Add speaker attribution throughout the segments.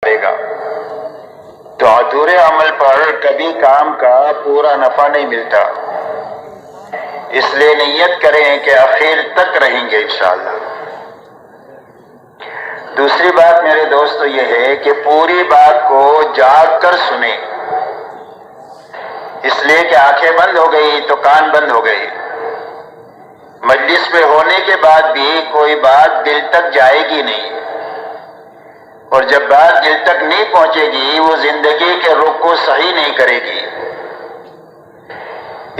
Speaker 1: گا تو ادھورے عمل پر کبھی کام کا پورا نفع نہیں ملتا. اس لیے نیت کریں کہ آخر تک رہیں گے انشاءاللہ. دوسری بات میرے دوستو یہ ہے کہ پوری بات کو جاگ کر سنیں، اس لیے کہ آنکھیں بند ہو گئی تو کان بند ہو گئی. مجلس میں ہونے کے بعد بھی کوئی بات دل تک جائے گی نہیں، اور جب بات دل تک نہیں پہنچے گی وہ زندگی کے رخ کو صحیح نہیں کرے گی.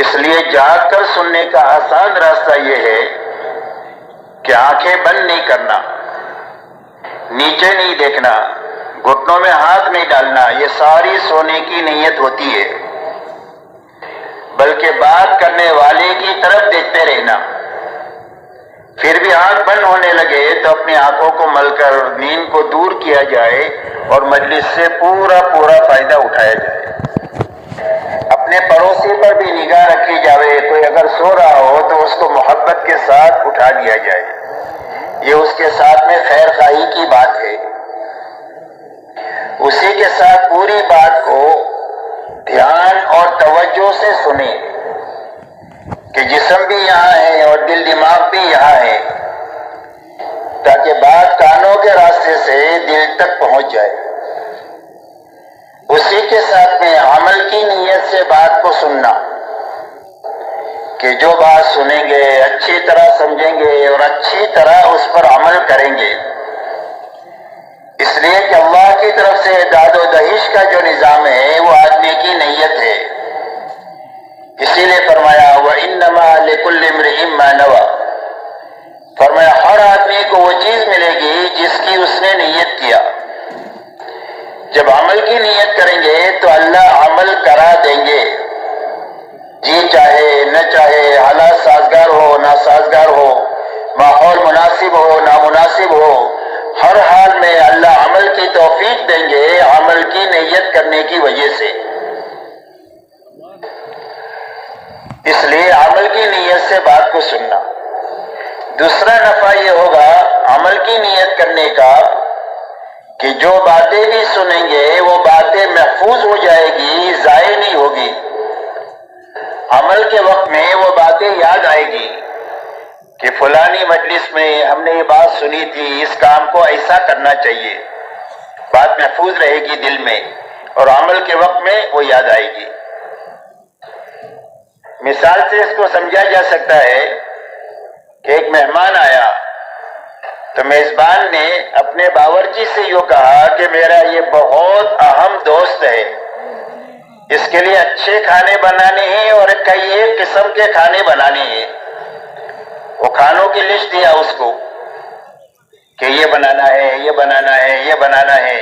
Speaker 1: اس لیے جاگ کر سننے کا آسان راستہ یہ ہے کہ آنکھیں بند نہیں کرنا، نیچے نہیں دیکھنا، گھٹنوں میں ہاتھ نہیں ڈالنا. یہ ساری سونے کی نیت ہوتی ہے، بلکہ بات کرنے والے کی طرف دیکھتے رہنا. پھر بھی آنکھ بند ہونے لگے تو اپنی آنکھوں کو مل کر نیند کو دور کیا جائے اور مجلس سے پورا فائدہ اٹھایا جائے. اپنے پڑوسی پر بھی نگاہ رکھی جائے، کوئی اگر سو رہا ہو تو اس کو محبت کے ساتھ اٹھا دیا جائے. یہ اس کے ساتھ میں خیر خواہی کی بات ہے. اسی کے ساتھ پوری بات کو دھیان اور توجہ سے سنیں کہ جسم بھی یہاں ہے اور دل دماغ بھی یہاں ہے، تاکہ بات کانوں کے راستے سے دل تک پہنچ جائے. اسی کے ساتھ میں عمل کی نیت سے بات کو سننا کہ جو بات سنیں گے اچھی طرح سمجھیں گے اور اچھی طرح اس پر عمل کریں گے. اس لیے کہ اللہ کی طرف سے داد و دہش کا جو نظام ہے وہ آدمی کی نیت ہے. اسی لیے فرمایا وَإِنَّمَا لِكُلِّ امْرِئٍ مَّا نَوَىٰ، فرمایا ہر آدمی کو وہ چیز ملے گی جس کی اس نے نیت کیا. جب عمل کی نیت کریں گے تو اللہ عمل کرا دیں گے، جی چاہے نہ چاہے، حالات سازگار ہو ناسازگار ہو، ماحول مناسب ہو نامناسب ہو، ہر حال میں اللہ عمل کی توفیق دیں گے عمل کی نیت کرنے کی وجہ سے. اس لیے عمل کی نیت سے بات کو سننا. دوسرا نفع یہ ہوگا عمل کی نیت کرنے کا کہ جو باتیں بھی سنیں گے وہ باتیں محفوظ ہو جائے گی، ضائع نہیں ہوگی. عمل کے وقت میں وہ باتیں یاد آئے گی کہ فلانی مجلس میں ہم نے یہ بات سنی تھی، اس کام کو ایسا کرنا چاہیے. بات محفوظ رہے گی دل میں اور عمل کے وقت میں وہ یاد آئے گی. مثال سے اس کو سمجھا جا سکتا ہے کہ ایک مہمان آیا تو میزبان نے اپنے باورچی سے یوں کہا کہ میرا یہ بہت اہم دوست ہے، اس کے لیے اچھے کھانے بنانے ہیں اور کئی ایک قسم کے کھانے بنانے ہیں. وہ کھانوں کی لسٹ دیا اس کو کہ یہ بنانا ہے، یہ بنانا ہے، یہ بنانا ہے.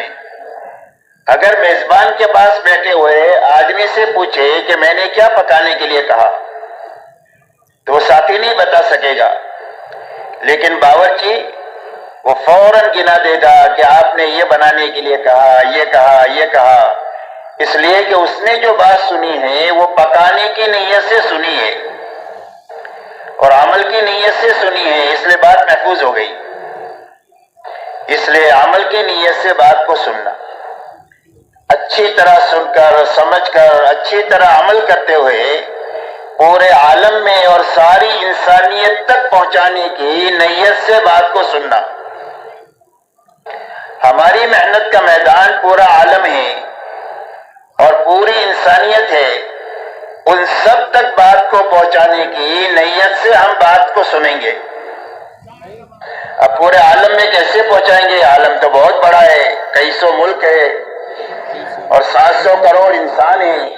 Speaker 1: اگر میزبان کے پاس بیٹھے ہوئے آدمی سے پوچھے کہ میں نے کیا پکانے کے لیے کہا تو وہ ساتھی نہیں بتا سکے گا، لیکن باورچی وہ فوراً گنا دے گا کہ آپ نے یہ بنانے کے لیے کہا، یہ کہا، یہ کہا. اس لیے کہ اس نے جو بات سنی ہے وہ پکانے کی نیت سے سنی ہے اور عمل کی نیت سے سنی ہے، اس لیے بات محفوظ ہو گئی. اس لیے عمل کی نیت سے بات کو سننا، اچھی طرح سن کر سمجھ کر اچھی طرح عمل کرتے ہوئے پورے عالم میں اور ساری انسانیت تک پہنچانے کی نیت سے بات کو سننا. ہماری محنت کا میدان پورا عالم ہے اور پوری انسانیت ہے، ان سب تک بات کو پہنچانے کی نیت سے ہم بات کو سنیں گے. اب پورے عالم میں کیسے پہنچائیں گے؟ عالم تو بہت بڑا ہے، کئی سو ملک ہے اور 700 کروڑ انسان ہیں.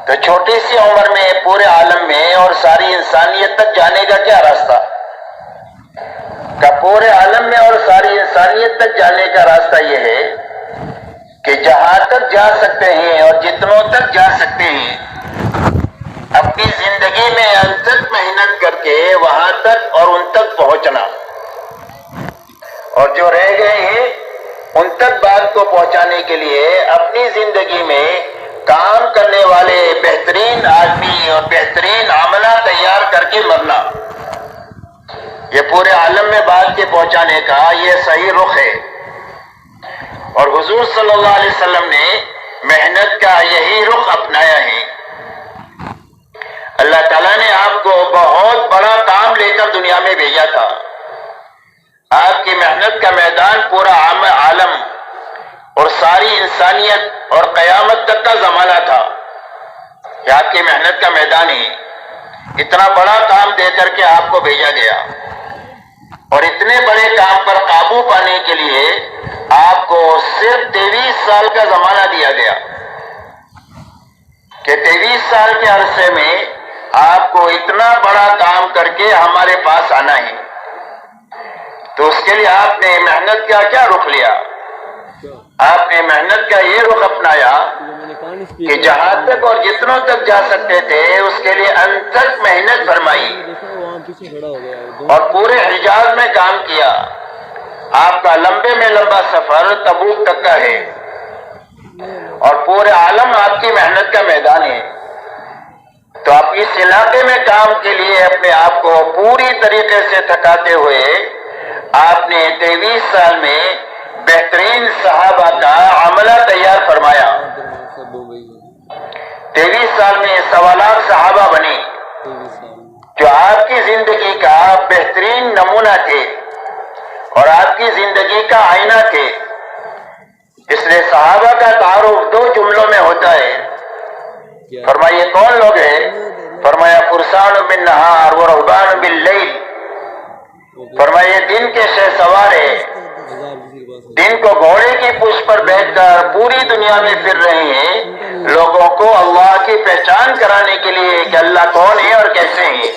Speaker 1: تو چھوٹی سی عمر میں پورے عالم میں اور ساری انسانیت تک جانے کا کیا راستہ؟ کہ پورے عالم میں اور ساری انسانیت تک جانے کا راستہ یہ ہے کہ جہاں تک جا سکتے ہیں اور جتنوں تک جا سکتے ہیں اپنی زندگی میں انتھک محنت کر کے وہاں تک اور ان تک پہنچنا، اور جو رہ گئے ہیں ان تک بات کو پہنچانے کے لیے اپنی زندگی میں کام کرنے والے بہترین آدمی اور بہترین عملہ تیار کر کے مرنا. یہ پورے عالم میں بات کے پہنچانے کا یہ صحیح رخ ہے. اور حضور صلی اللہ علیہ وسلم نے محنت کا یہی رخ اپنایا ہے۔ اللہ تعالیٰ نے آپ کو بہت بڑا کام لے کر دنیا میں بھیجا تھا۔ آپ کی محنت کا میدان پورا عالم اور ساری انسانیت اور قیامت تک کا زمانہ تھا کہ آپ کی محنت کا میدان ہے۔ اتنا بڑا کام دے کر کے آپ کو بھیجا گیا، اور اتنے بڑے کام پر قابو پانے کے لیے آپ کو صرف 23 سال کا زمانہ دیا گیا کہ 23 سال کے عرصے میں آپ کو اتنا بڑا کام کر کے ہمارے پاس آنا ہے۔ تو اس کے لیے آپ نے محنت کا کیا رخ لیا؟ آپ نے محنت کا یہ رخ اپنایا کہ جہاں تک اور جتنوں تک جا سکتے تھے اس کے لیے انتھک محنت فرمائی، اور پورے حجاز میں کام کیا۔ آپ کا لمبے میں لمبا سفر تبوک تک کا ہے، اور پورے عالم آپ کی محنت کا میدان ہے۔ تو آپ اس علاقے میں کام کے لیے اپنے آپ کو پوری طریقے سے تھکاتے ہوئے آپ نے 23 سال میں بہترین صحابہ کا عملہ تیار فرمایا۔ 23 سال میں 1.25 لاکھ صحابہ بنے جو آپ کی زندگی کا بہترین نمونہ تھے اور آپ کی زندگی کا آئینہ تھے۔ اس لیے صحابہ کا تعارف 2 جملوں میں ہوتا ہے۔ فرمایا کون لوگ ہیں؟ فرمایا فرسان بالنہار و رہبان باللیل۔ فرمایا دن کے شہ سوار ہے، دن کو گھوڑے کی پشت پر بیٹھ کر پوری دنیا میں پھر رہے ہیں لوگوں کو اللہ کی پہچان کرانے کے لیے کہ اللہ کون ہے اور کیسے ہیں۔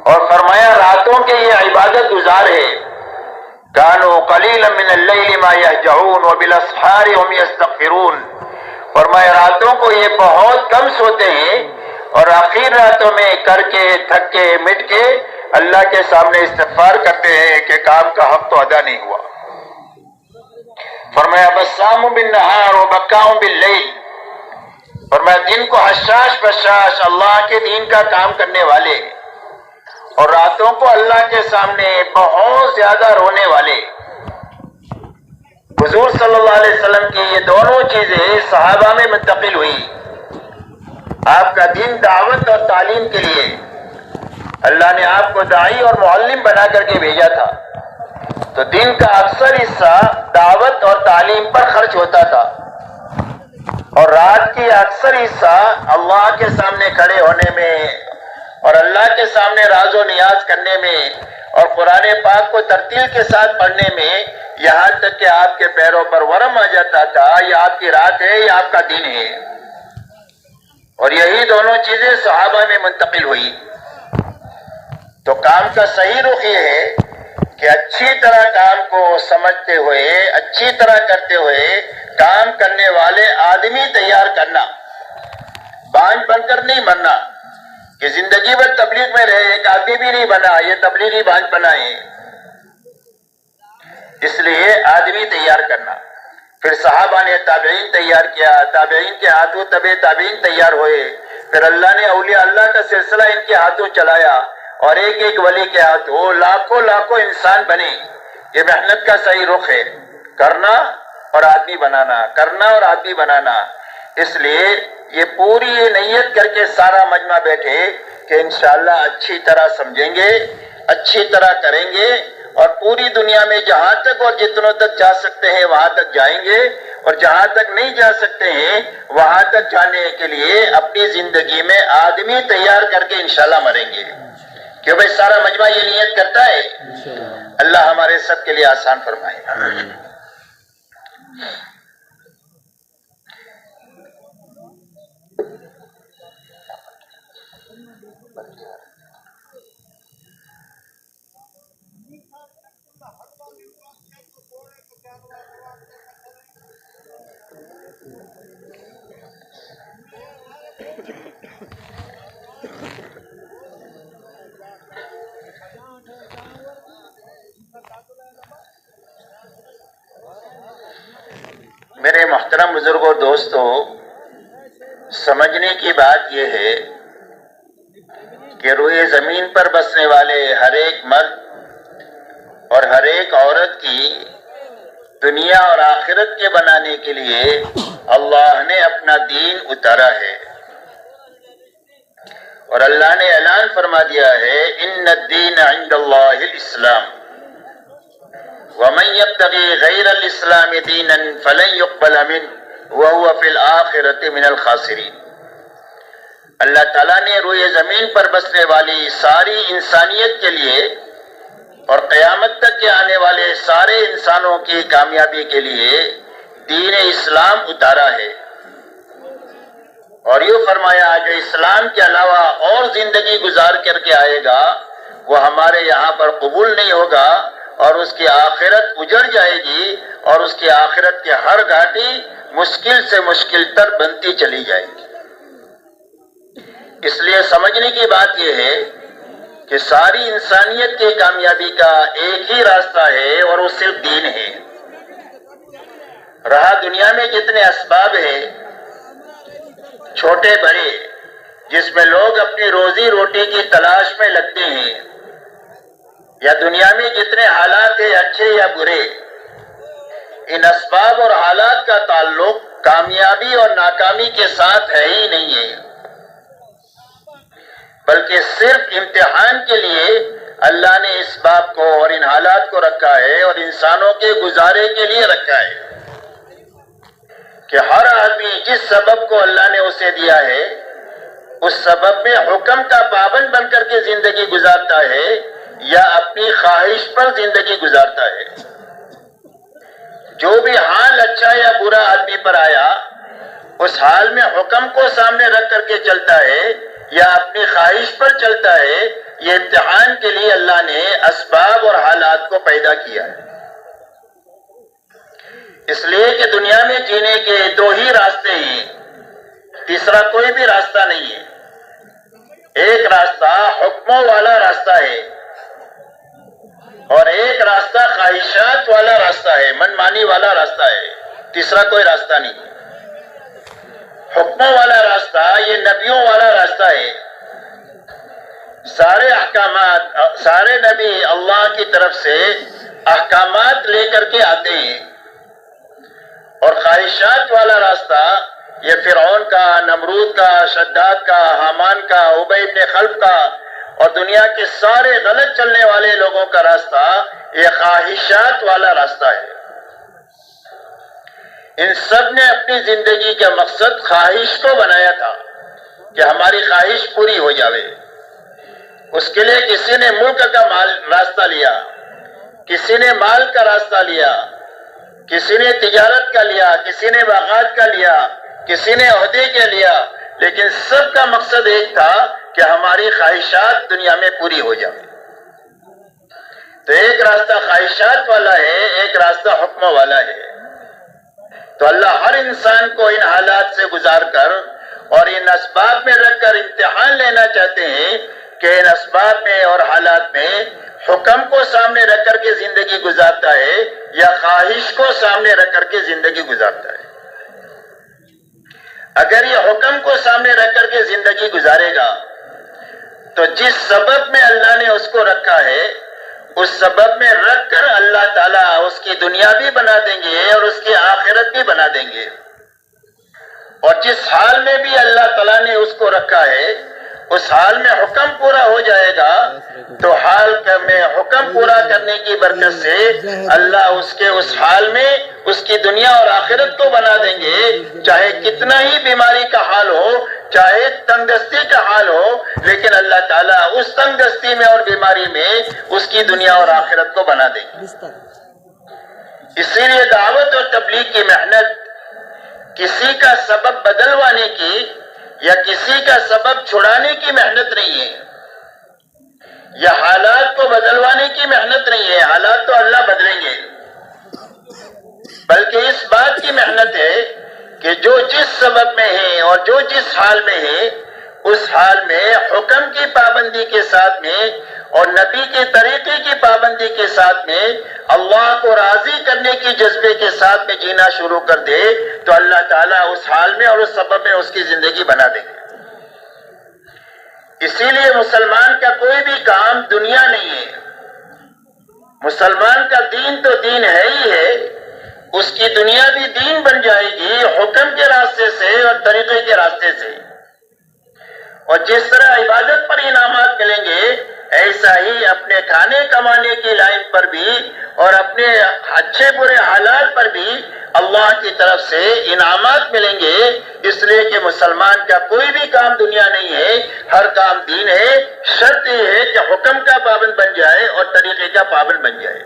Speaker 1: اور فرمایا راتوں کے یہ عبادت گزار ہے، کانوا قلیلا من اللیل ما یہجعون وبالاسحار هم یستغفرون۔ فرمایا راتوں کو یہ بہت کم سوتے ہیں اور آخر راتوں میں کر کے تھک کے مٹ کے اللہ کے سامنے استغفار کرتے ہیں کہ کام کا حق تو ادا نہیں ہوا۔ فرمایا بسام بالنہار و بکاؤں باللیل۔ فرمایا دن کو حشاش بشاش اللہ کے دین کا کام کرنے والے، اور راتوں کو اللہ کے سامنے بہت زیادہ رونے والے۔ حضور صلی اللہ علیہ وسلم کی یہ دونوں چیزیں صحابہ میں منتقل ہوئی۔ آپ کا دین دعوت اور تعلیم کے لیے اللہ نے آپ کو داعی اور معلم بنا کر کے بھیجا تھا، تو دن کا اکثر حصہ دعوت اور تعلیم پر خرچ ہوتا تھا، اور رات کی اکثر حصہ اللہ کے سامنے کھڑے ہونے میں اور اللہ کے سامنے راز و نیاز کرنے میں اور قرآن پاک کو ترتیل کے ساتھ پڑھنے میں، یہاں تک کہ آپ کے پیروں پر ورم آ جاتا تھا یہ آپ کی رات ہے یا آپ کا دن ہے۔ اور یہی دونوں چیزیں صحابہ میں منتقل ہوئی۔ تو کام کا صحیح رخ یہ ہے کہ اچھی طرح کام کو سمجھتے ہوئے اچھی طرح کرتے ہوئے کام کرنے والے آدمی تیار کرنا، بانجھ بن کر نہیں مرنا کہ زندگی بھر تبلیغ میں رہے ایک آدمی بھی نہیں بنا، یہ تبلیغی بانجھ بنا ہے۔ اس لیے آدمی تیار کرنا۔ پھر صحابہ نے تابعین تیار کیا، تابعین کے ہاتھوں تبع تابعین تیار ہوئے، پھر اللہ نے اولیاء اللہ کا سلسلہ ان کے ہاتھوں چلایا، اور ایک ایک ولی کے ہاتھوں لاکھوں لاکھوں انسان بنے۔ یہ محنت کا صحیح رخ ہے، کرنا اور آدمی بنانا، کرنا اور آدمی بنانا۔ اس لیے یہ پوری یہ نیت کر کے سارا مجمع بیٹھے کہ انشاءاللہ اچھی طرح سمجھیں گے، اچھی طرح کریں گے، اور پوری دنیا میں جہاں تک اور جتنوں تک جا سکتے ہیں وہاں تک جائیں گے، اور جہاں تک نہیں جا سکتے ہیں وہاں تک جانے کے لیے اپنی زندگی میں آدمی تیار کر کے انشاءاللہ مریں گے۔ کیوں بھائی سارا مجمع یہ نیت کرتا ہے؟ اللہ ہمارے سب کے لیے آسان فرمائے۔ میرے محترم بزرگوں دوستوں، سمجھنے کی بات یہ ہے کہ روئے زمین پر بسنے والے ہر ایک مرد اور ہر ایک عورت کی دنیا اور آخرت کے بنانے کے لیے اللہ نے اپنا دین اتارا ہے، اور اللہ نے اعلان فرما دیا ہے ان الدین عند اللہ الاسلام ومن یبتغی غیر الاسلام دینا فلن يقبل منه وهو فی الآخرة من الخاسرین۔ اللہ تعالیٰ نے روئے زمین پر بسنے والی ساری انسانیت کے لیے اور قیامت تک کے آنے والے سارے انسانوں کی کامیابی کے لیے دین اسلام اتارا ہے، اور یہ فرمایا جو اسلام کے علاوہ اور زندگی گزار کر کے آئے گا وہ ہمارے یہاں پر قبول نہیں ہوگا، اور اس کی آخرت اجڑ جائے گی، اور اس کی آخرت کی ہر گھاٹی مشکل سے مشکل تر بنتی چلی جائے گی۔ اس لیے سمجھنے کی بات یہ ہے کہ ساری انسانیت کی کامیابی کا ایک ہی راستہ ہے، اور وہ صرف دین ہے۔ رہا دنیا میں جتنے اسباب ہیں چھوٹے بڑے جس میں لوگ اپنی روزی روٹی کی تلاش میں لگتے ہیں، یا دنیا میں جتنے حالات ہیں اچھے یا برے، ان اسباب اور حالات کا تعلق کامیابی اور ناکامی کے ساتھ ہے ہی نہیں ہے، بلکہ صرف امتحان کے لیے اللہ نے اس باب کو اور ان حالات کو رکھا ہے، اور انسانوں کے گزارے کے لیے رکھا ہے کہ ہر آدمی جس سبب کو اللہ نے اسے دیا ہے اس سبب میں حکم کا پابند بن کر کے زندگی گزارتا ہے یا اپنی خواہش پر زندگی گزارتا ہے۔ جو بھی حال اچھا یا برا آدمی پر آیا اس حال میں حکم کو سامنے رکھ کر کے چلتا ہے یا اپنی خواہش پر چلتا ہے، یہ امتحان کے لیے اللہ نے اسباب اور حالات کو پیدا کیا ہے۔ اس لیے کہ دنیا میں جینے کے دو ہی راستے ہیں، تیسرا کوئی بھی راستہ نہیں ہے۔ ایک راستہ حکموں والا راستہ ہے، اور ایک راستہ خواہشات والا راستہ ہے، من مانی والا راستہ ہے، تیسرا کوئی راستہ نہیں ہے۔ حکموں والا راستہ یہ نبیوں والا راستہ ہے، سارے احکامات، سارے نبی اللہ کی طرف سے احکامات لے کر کے آتے ہیں، اور خواہشات والا راستہ یہ فرعون کا، نمرود کا، شداد کا، حامان کا، ابی بن خلف کا اور دنیا کے سارے غلط چلنے والے لوگوں کا راستہ یہ خواہشات والا راستہ ہے۔ ان سب نے اپنی زندگی کا مقصد خواہش کو بنایا تھا کہ ہماری خواہش پوری ہو جاوے۔ اس کے لیے کسی نے ملک کا راستہ لیا، کسی نے مال کا راستہ لیا، کسی نے تجارت کا لیا، کسی نے باغات کا لیا، کسی نے عہدے کے لیا، لیکن سب کا مقصد ایک تھا کہ ہماری خواہشات دنیا میں پوری ہو جائے۔ تو ایک راستہ خواہشات والا ہے، ایک راستہ حکم والا ہے۔ تو اللہ ہر انسان کو ان حالات سے گزار کر اور ان اسباب میں رکھ کر امتحان لینا چاہتے ہیں کہ ان اسباب میں اور حالات میں حکم کو سامنے رکھ کر کے زندگی گزارتا ہے یا خواہش کو سامنے رکھ کر کے زندگی گزارتا ہے۔ اگر یہ حکم کو سامنے رکھ کر کے زندگی گزارے گا تو جس سبب میں اللہ نے اس کو رکھا ہے اس سبب میں رکھ کر اللہ تعالیٰ اس کی دنیا بھی بنا دیں گے اور اس کی آخرت بھی بنا دیں گے، اور جس حال میں بھی اللہ تعالیٰ نے اس کو رکھا ہے اس حال میں حکم پورا ہو جائے گا تو حال میں حکم پورا کرنے کی برکت سے اللہ اس کے اس حال میں اس کی دنیا اور آخرت کو بنا دیں گے، چاہے کتنا ہی بیماری کا حال ہو، چاہے تنگ دستی کا حال ہو، لیکن اللہ تعالیٰ اس تنگ دستی میں اور بیماری میں اس کی دنیا اور آخرت کو بنا دیں گے۔ اسی لیے دعوت اور تبلیغ کی محنت کسی کا سبب بدلوانے کی یا کسی کا سبب چھڑانے کی محنت نہیں ہے، یا حالات کو بدلوانے کی محنت نہیں ہے، حالات تو اللہ بدلیں گے، بلکہ اس بات کی محنت ہے کہ جو جس سبب میں ہے اور جو جس حال میں ہے اس حال میں حکم کی پابندی کے ساتھ میں اور نبی کے طریقے کی پابندی کے ساتھ میں اللہ کو راضی کرنے کی جذبے کے ساتھ میں جینا شروع کر دے تو اللہ تعالیٰ اس حال میں اور اس سبب میں اس کی زندگی بنا دے گے۔ اسی لیے مسلمان کا کوئی بھی کام دنیا نہیں ہے، مسلمان کا دین تو دین ہے ہی ہے، اس کی دنیا بھی دین بن جائے گی حکم کے راستے سے اور طریقے کے راستے سے. اور جس طرح عبادت پر انعامات ملیں گے ایسا ہی اپنے کھانے کمانے کی لائن پر بھی اور اپنے اچھے برے حالات پر بھی اللہ کی طرف سے انعامات ملیں گے. اس لیے کہ مسلمان کا کوئی بھی کام دنیا نہیں ہے، ہر کام دین ہے. شرط یہ ہے کہ حکم کا پابند بن جائے اور طریقے کا پابند بن جائے،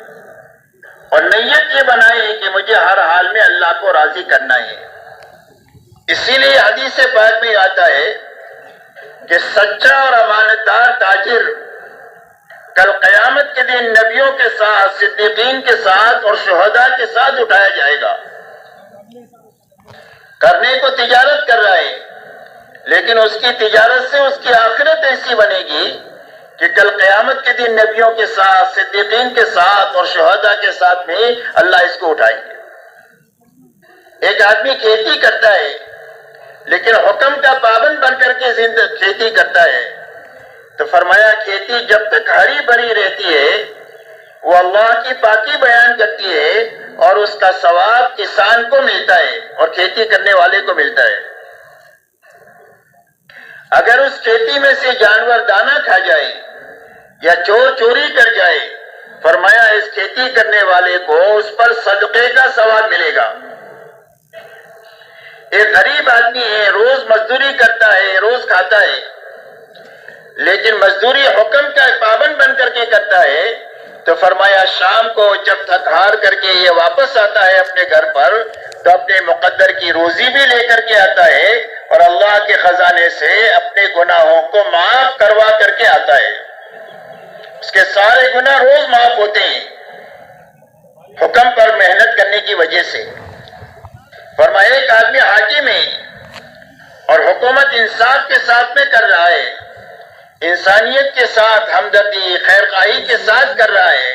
Speaker 1: اور نیت یہ بنائے کہ مجھے ہر حال میں اللہ کو راضی کرنا ہے. اسی لیے حدیث پاک میں آتا ہے کہ سچا اور امانت دار تاجر کل قیامت کے دن نبیوں کے ساتھ، صدیقین کے ساتھ اور شہداء کے ساتھ اٹھایا جائے گا. کرنے کو تجارت کر رہا ہے، لیکن اس کی تجارت سے اس کی آخرت ایسی بنے گی کہ کل قیامت کے دن نبیوں کے ساتھ، صدیقین کے ساتھ اور شہداء کے ساتھ میں اللہ اس کو اٹھائیں گے. ایک آدمی کھیتی کرتا ہے لیکن حکم کا پابند بن کر کے کھیتی کرتا ہے، تو فرمایا کھیتی جب تک ہری بھری رہتی ہے وہ اللہ کی پاکی بیان کرتی ہے اور اس کا ثواب کسان کو ملتا ہے اور کھیتی کرنے والے کو ملتا ہے. اگر اس کھیتی میں سے جانور دانہ کھا جائے یا چور چوری کر جائے، فرمایا اس کھیتی کرنے والے کو اس پر صدقے کا ثواب ملے گا. ایک غریب آدمی ہے، روز مزدوری کرتا ہے، روز کھاتا ہے، لیکن مزدوری حکم کا پابند بن کر کے کرتا ہے، تو فرمایا شام کو جب تھک ہار کر کے یہ واپس آتا ہے اپنے گھر پر تو اپنے مقدر کی روزی بھی لے کر کے آتا ہے اور اللہ کے خزانے سے اپنے گناہوں کو معاف کروا کر کے آتا ہے. اس کے سارے گناہ روز معاف ہوتے ہیں حکم پر محنت کرنے کی وجہ سے. فرمایا ایک آدمی حاکم ہے اور حکومت انصاف کے ساتھ میں کر رہا ہے، انسانیت کے ساتھ، ہمدردی، خیرخواہی کے ساتھ کر رہا ہے،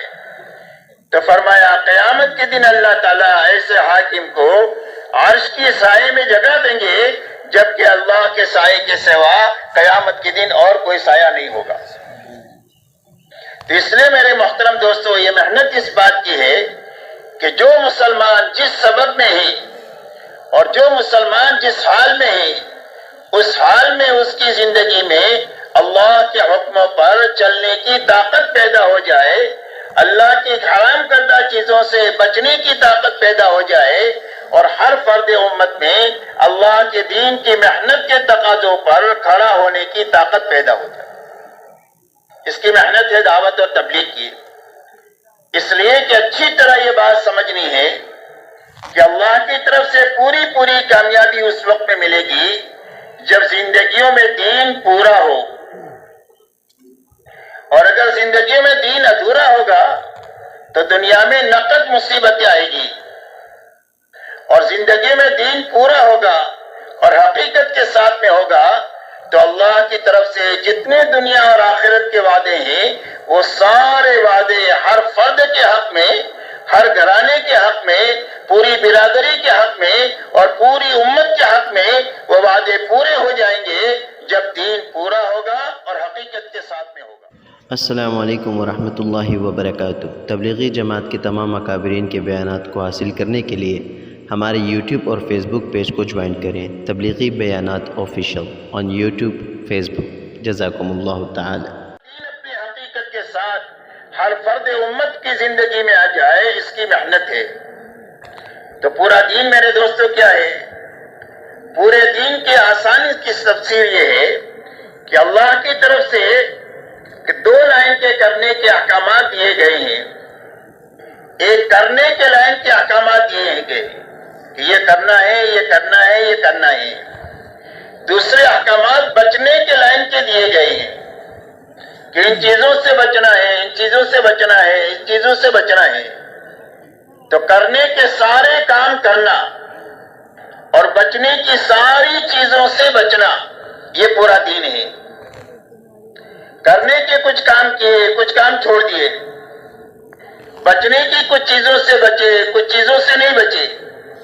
Speaker 1: تو فرمایا قیامت کے دن اللہ تعالیٰ ایسے حاکم کو عرش کی سائے میں جگہ دیں گے جبکہ اللہ کے سائے کے سوا قیامت کے دن اور کوئی سایہ نہیں ہوگا. تو اس لیے میرے محترم دوستو یہ محنت اس بات کی ہے کہ جو مسلمان جس سبب میں ہے اور جو مسلمان جس حال میں ہے اس حال میں اس کی زندگی میں اللہ کے حکموں پر چلنے کی طاقت پیدا ہو جائے، اللہ کی حرام کردہ چیزوں سے بچنے کی طاقت پیدا ہو جائے، اور ہر فرد امت میں اللہ کے دین کی محنت کے تقاضوں پر کھڑا ہونے کی طاقت پیدا ہو جائے. اس کی محنت ہے دعوت اور تبلیغ کی. اس لیے کہ اچھی طرح یہ بات سمجھنی ہے کہ اللہ کی طرف سے پوری کامیابی اس وقت میں ملے گی جب زندگیوں میں دین پورا ہو، اور اگر زندگی میں دین ادھورا ہوگا تو دنیا میں نقد مصیبتیں آئے گی، اور زندگی میں دین پورا ہوگا اور حقیقت کے ساتھ میں ہوگا تو اللہ کی طرف سے جتنے دنیا اور آخرت کے وعدے ہیں وہ سارے وعدے ہر فرد کے حق میں، ہر گھرانے کے حق میں، پوری برادری کے حق میں اور پوری امت کے حق میں وہ وعدے پورے ہو جائیں گے جب دین پورا ہوگا اور حقیقت کے ساتھ میں ہوگا.
Speaker 2: السلام علیکم ورحمۃ اللہ وبرکاتہ. تبلیغی جماعت کے تمام اکابرین کے بیانات کو حاصل کرنے کے لیے ہمارے یوٹیوب اور فیس بک پیج کو جوائن کریں. تبلیغی بیانات آفیشیل آن یوٹیوب، فیس بک. جزاکم اللہ تعالی.
Speaker 1: اپنی حقیقت کے ساتھ ہر فرد امت کی زندگی میں آ جائے، اس کی محنت ہے. تو پورا دین میرے دوستو کیا ہے؟ پورے دین کی آسانی کی تفسیر یہ ہے کہ اللہ کی طرف سے کہ 2 لائن کے کرنے کے احکامات دیے گئے ہیں. ایک کرنے کے لائن کے احکامات دیے ہیں کہ یہ کرنا ہے، یہ کرنا ہے، یہ کرنا ہے. دوسرے احکامات بچنے کے لائن کے دیے گئے ہیں کہ ان چیزوں سے بچنا ہے، ان چیزوں سے بچنا ہے، ان چیزوں سے بچنا ہے. تو کرنے کے سارے کام کرنا اور بچنے کی ساری چیزوں سے بچنا، یہ پورا دین ہے. کرنے کے کچھ کام کیے، کچھ کام چھوڑ دیے، بچنے کی کچھ چیزوں سے بچے، کچھ چیزوں سے نہیں بچے،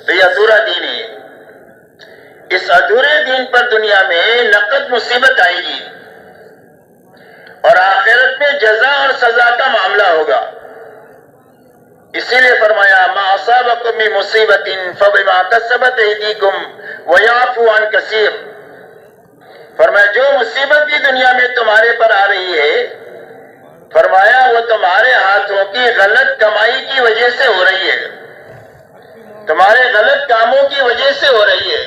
Speaker 1: تو یہ ادھورا دین ہے. اس ادھورے دین پر دنیا میں نقد مصیبت آئے گی اور آخرت میں جزا اور سزا کا معاملہ ہوگا. اسی لیے فرمایا ما اصابکم من مصیبت فبما کسبت ایدیکم ویعفو عن کثیر، فرمایا جو مصیبت بھی دنیا میں تمہارے پر آ رہی ہے، فرمایا وہ تمہارے ہاتھوں کی غلط کمائی کی وجہ سے ہو رہی ہے، تمہارے غلط کاموں کی وجہ سے ہو رہی ہے۔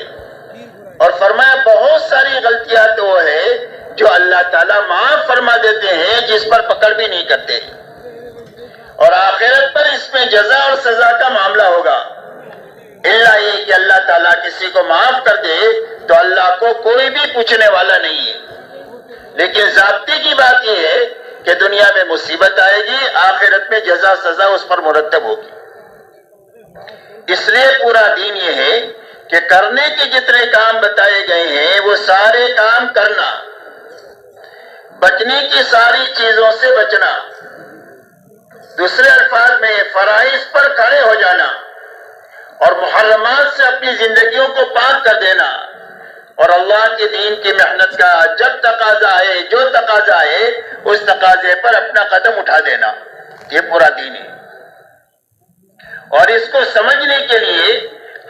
Speaker 1: اور فرمایا بہت ساری غلطیاں تو ہے جو اللہ تعالیٰ معاف فرما دیتے ہیں، جس پر پکڑ بھی نہیں کرتے، اور آخرت پر اس میں جزا اور سزا کا معاملہ ہوگا۔ الا یہ کہ اللہ تعالیٰ کسی کو معاف کر دے تو اللہ کو کوئی بھی پوچھنے والا نہیں ہے، لیکن ضابطے کی بات یہ ہے کہ دنیا میں مصیبت آئے گی، آخرت میں جزا سزا اس پر مرتب ہوگی۔ اس لیے پورا دین یہ ہے کہ کرنے کے جتنے کام بتائے گئے ہیں وہ سارے کام کرنا، بچنے کی ساری چیزوں سے بچنا، دوسرے الفاظ میں فرائض پر کھڑے ہو جانا اور محرمات سے اپنی زندگیوں کو پاک کر دینا، اور اللہ کے دین کی محنت کا جب تقاضا آئے، جو تقاضا آئے اس تقاضے پر اپنا قدم اٹھا دینا، یہ پورا دین ہے۔ اور اس کو سمجھنے کے لیے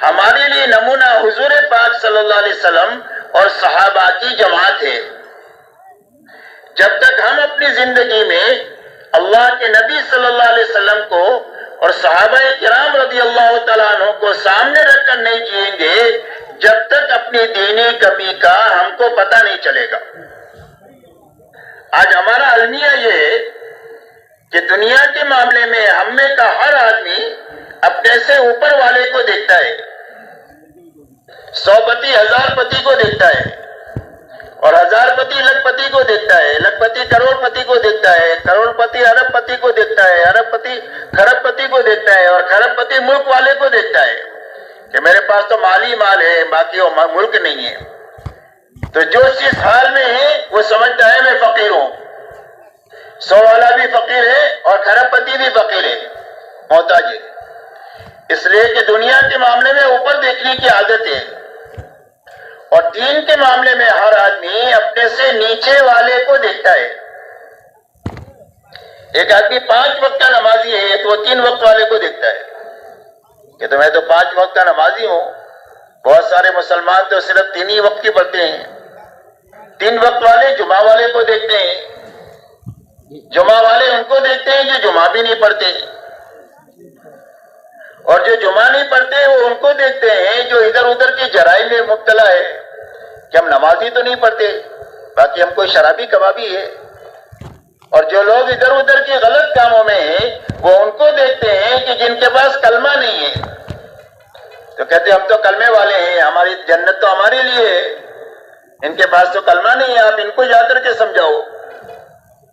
Speaker 1: ہمارے لیے نمونہ حضور پاک صلی اللہ علیہ وسلم اور صحابہ کی جماعت ہے۔ جب تک ہم اپنی زندگی میں اللہ کے نبی صلی اللہ علیہ وسلم کو اور صحابہ کرام رضی اللہ تعالیٰ عنہ کو سامنے رکھ کر نہیں جئیں گے، جب تک اپنی دینی کمی کا ہم کو پتہ نہیں چلے گا۔ آج ہمارا المیہ یہ ہے کہ دنیا کے معاملے میں ہم میں کا ہر آدمی اپنے سے اوپر والے کو دیکھتا ہے، 100 پتی 1000 پتی کو دیکھتا ہے، اور 1000 پتی لکھ پتی کو دیکھتا ہے، لکھ پتی کروڑ پتی کو دیکھتا ہے، کروڑ پتی ارب پتی کو دیکھتا ہے، ارب پتی کھرب پتی کو دیکھتا ہے، اور کھرب پتی ملک والے کو دیکھتا ہے کہ میرے پاس تو مالی مال ہے، باقی وہ ملک نہیں ہے۔ تو جو جس حال میں ہے وہ سمجھتا ہے میں فقیر ہوں، 100 والا بھی فقیر ہے اور کھرب پتی بھی فقیر ہے، محتاج ہے۔ اس لیے کہ دنیا کے معاملے میں اوپر دیکھنے کی عادت ہے، اور دین کے معاملے میں ہر آدمی اپنے سے نیچے والے کو دیکھتا ہے۔ ایک آدمی 5 وقت کا نمازی ہے تو وہ 3 وقت والے کو دیکھتا ہے کہ تو میں تو 5 وقت کا نمازی ہوں، بہت سارے مسلمان تو صرف 3 ہی وقت کی پڑھتے ہیں۔ 3 وقت والے جمعہ والے کو دیکھتے ہیں، جمعہ والے ان کو دیکھتے ہیں جو جمعہ بھی نہیں پڑھتے، اور جو جمعہ نہیں پڑھتے وہ ان کو دیکھتے ہیں جو ادھر ادھر کے جرائم میں مبتلا ہے کہ ہم نمازی تو نہیں پڑھتے، باقی ہم کوئی شرابی کبابی ہے۔ اور جو لوگ ادھر ادھر کے غلط کاموں میں ہیں وہ ان کو دیکھتے ہیں کہ جن کے پاس کلمہ نہیں ہے، تو کہتے ہم تو کلمے والے ہیں، ہماری جنت تو ہمارے لیے ہے، ان کے پاس تو کلمہ نہیں ہے، آپ ان کو جا کر کے سمجھاؤ۔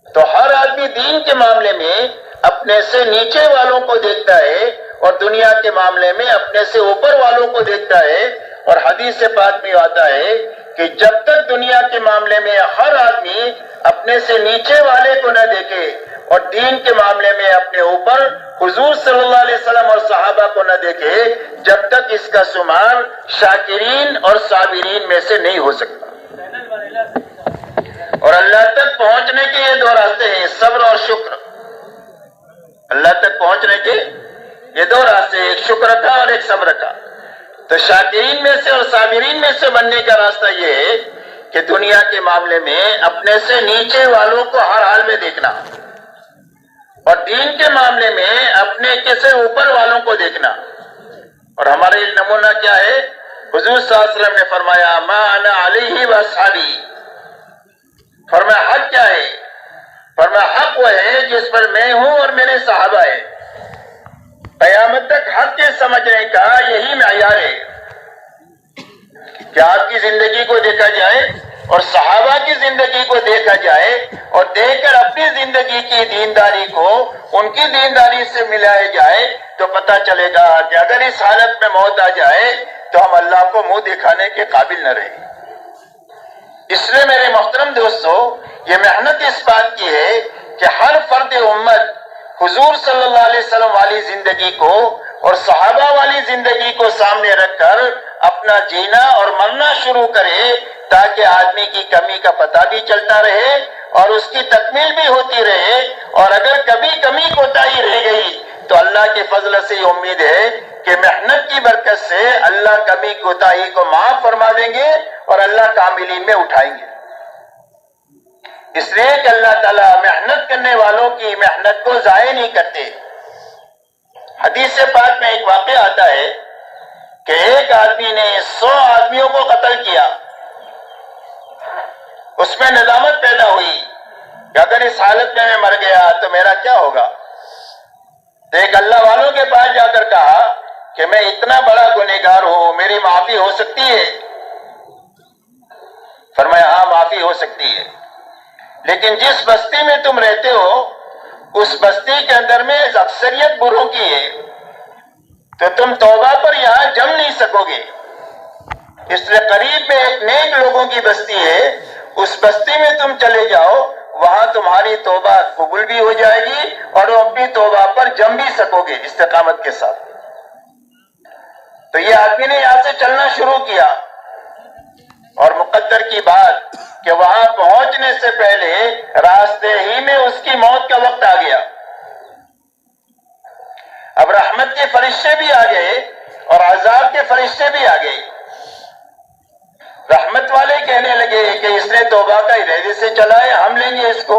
Speaker 1: تو ہر آدمی دین کے معاملے میں اپنے سے نیچے والوں کو دیکھتا ہے اور دنیا کے معاملے میں اپنے سے اوپر والوں کو دیکھتا ہے۔ اور حدیث پاک میں آتا ہے کہ جب تک دنیا کے معاملے میں ہر آدمی اپنے سے نیچے والے کو نہ دیکھے اور دین کے معاملے میں اپنے اوپر حضور صلی اللہ علیہ وسلم اور صحابہ کو نہ دیکھے، جب تک اس کا شمار شاکرین اور صابرین میں سے نہیں ہو سکتا۔ اور اللہ تک پہنچنے کے یہ 2 راستے ہیں، صبر اور شکر۔ اللہ تک پہنچنے کے یہ 2 راستے، ایک شکر کا اور ایک صبر کا۔ تو شاکرین میں سے اور صابرین میں سے بننے کا راستہ یہ ہے کہ دنیا کے معاملے میں اپنے سے نیچے والوں کو ہر حال میں دیکھنا، اور دین کے معاملے میں اپنے سے اوپر والوں کو دیکھنا۔ اور ہمارے نمونہ کیا ہے؟ حضور صلی اللہ علیہ وسلم نے فرمایا ما انا علیہ واصحابی، فرمایا حق کیا ہے؟ فرمایا حق وہ ہے جس پر میں ہوں اور میرے صحابہ ہیں۔ قیامت تک حق کے سمجھنے کا یہی معیار ہے کہ آپ کی زندگی کو دیکھا جائے اور صحابہ کی زندگی کو دیکھا جائے، اور دیکھ کر اپنی زندگی کی دینداری کو ان کی دینداری سے ملایا جائے تو پتہ چلے گا کہ اگر اس حالت میں موت آ جائے تو ہم اللہ کو منہ دکھانے کے قابل نہ رہیں۔ اس لیے میرے محترم دوستو، یہ محنت اس بات کی ہے کہ ہر فرد امت حضور صلی اللہ علیہ وسلم والی زندگی کو اور صحابہ والی زندگی کو سامنے رکھ کر اپنا جینا اور مرنا شروع کرے، تاکہ آدمی کی کمی کا پتہ بھی چلتا رہے اور اس کی تکمیل بھی ہوتی رہے، اور اگر کبھی کمی کوتاہی رہ گئی تو اللہ کے فضل سے یہ امید ہے کہ محنت کی برکت سے اللہ کمی کوتاہی کو معاف فرما دیں گے اور اللہ کاملین میں اٹھائیں گے۔ اس لیے کہ اللہ تعالیٰ محنت کرنے والوں کی محنت کو ضائع نہیں کرتے۔ حدیث پاک میں ایک واقعہ آتا ہے کہ ایک آدمی نے 100 آدمیوں کو قتل کیا۔ اس میں ندامت پیدا ہوئی کہ اگر اس حالت میں مر گیا تو میرا کیا ہوگا؟ تو ایک اللہ والوں کے پاس جا کر کہا کہ میں اتنا بڑا گنہگار ہوں، میری معافی ہو سکتی ہے؟ فرمایا ہاں معافی ہو سکتی ہے، لیکن جس بستی میں تم رہتے ہو اس بستی کے اندر میں اکثریت بروں کی ہے، تو تم توبہ پر یہاں جم نہیں سکو گے، اس لیے قریب میں ایک نیک لوگوں کی بستی ہے، اس بستی میں تم چلے جاؤ، وہاں تمہاری توبہ قبول بھی ہو جائے گی اور تم اپنی توبہ پر جم بھی سکو گے استقامت کے ساتھ۔ تو یہ آدمی نے یہاں سے چلنا شروع کیا، اور مقدر کی بات کہ وہاں پہنچنے سے پہلے راستے ہی میں اس کی موت کا وقت آ گیا۔ اب رحمت کے فرشتے بھی آ گئے اور عذاب کے فرشتے بھی آ گئے۔ رحمت والے کہنے لگے کہ اس نے توبہ کا ارادے سے چلا ہے، ہم لیں گے اس کو۔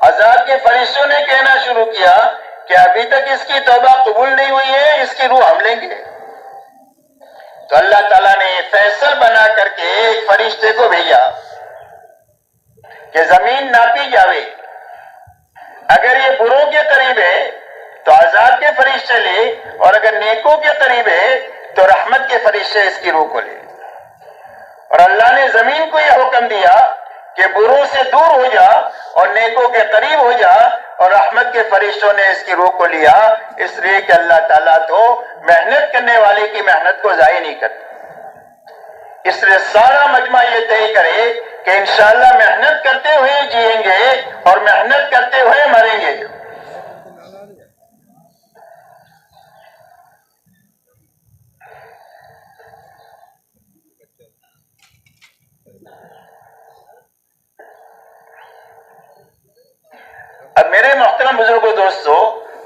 Speaker 1: عذاب کے فرشتوں نے کہنا شروع کیا کہ ابھی تک اس کی توبہ قبول نہیں ہوئی ہے، اس کی روح ہم لیں گے۔ تو اللہ تعالیٰ نے فیصل بنا کر کے ایک فرشتے کو بھیجا کہ زمین ناپی جاوے، اگر یہ بروں کے قریب ہے تو عذاب کے فرشتے لے، اور اگر نیکوں کے قریب ہے تو رحمت کے فرشتے اس کی روح کو لے۔ اور اللہ نے زمین کو یہ حکم دیا کہ بروں سے دور ہو جا اور نیکوں کے قریب ہو جا، اور رحمت کے فرشتوں نے اس کی روح کو لیا، اس لیے کہ اللہ تعالیٰ تو محنت کرنے والے کی محنت کو ضائع نہیں کرتا۔ اس لیے سارا مجمع یہ طے کرے کہ انشاءاللہ محنت کرتے ہوئے جئیں گے اور محنت کرتے ہوئے مریں گے۔ اب میرے محترم بزرگوں دوستو،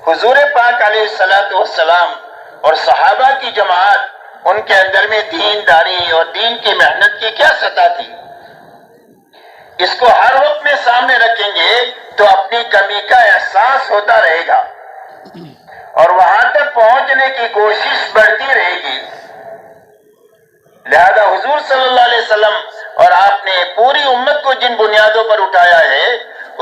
Speaker 1: حضور پاک علیہ الصلوۃ والسلام اور صحابہ کی جماعت، ان کے اندر میں دینداری اور دین کی محنت کی کیا سطح تھی، اس کو ہر وقت میں سامنے رکھیں گے تو اپنی کمی کا احساس ہوتا رہے گا اور وہاں تک پہنچنے کی کوشش بڑھتی رہے گی۔ لہذا حضور صلی اللہ علیہ وسلم اور آپ نے پوری امت کو جن بنیادوں پر اٹھایا ہے،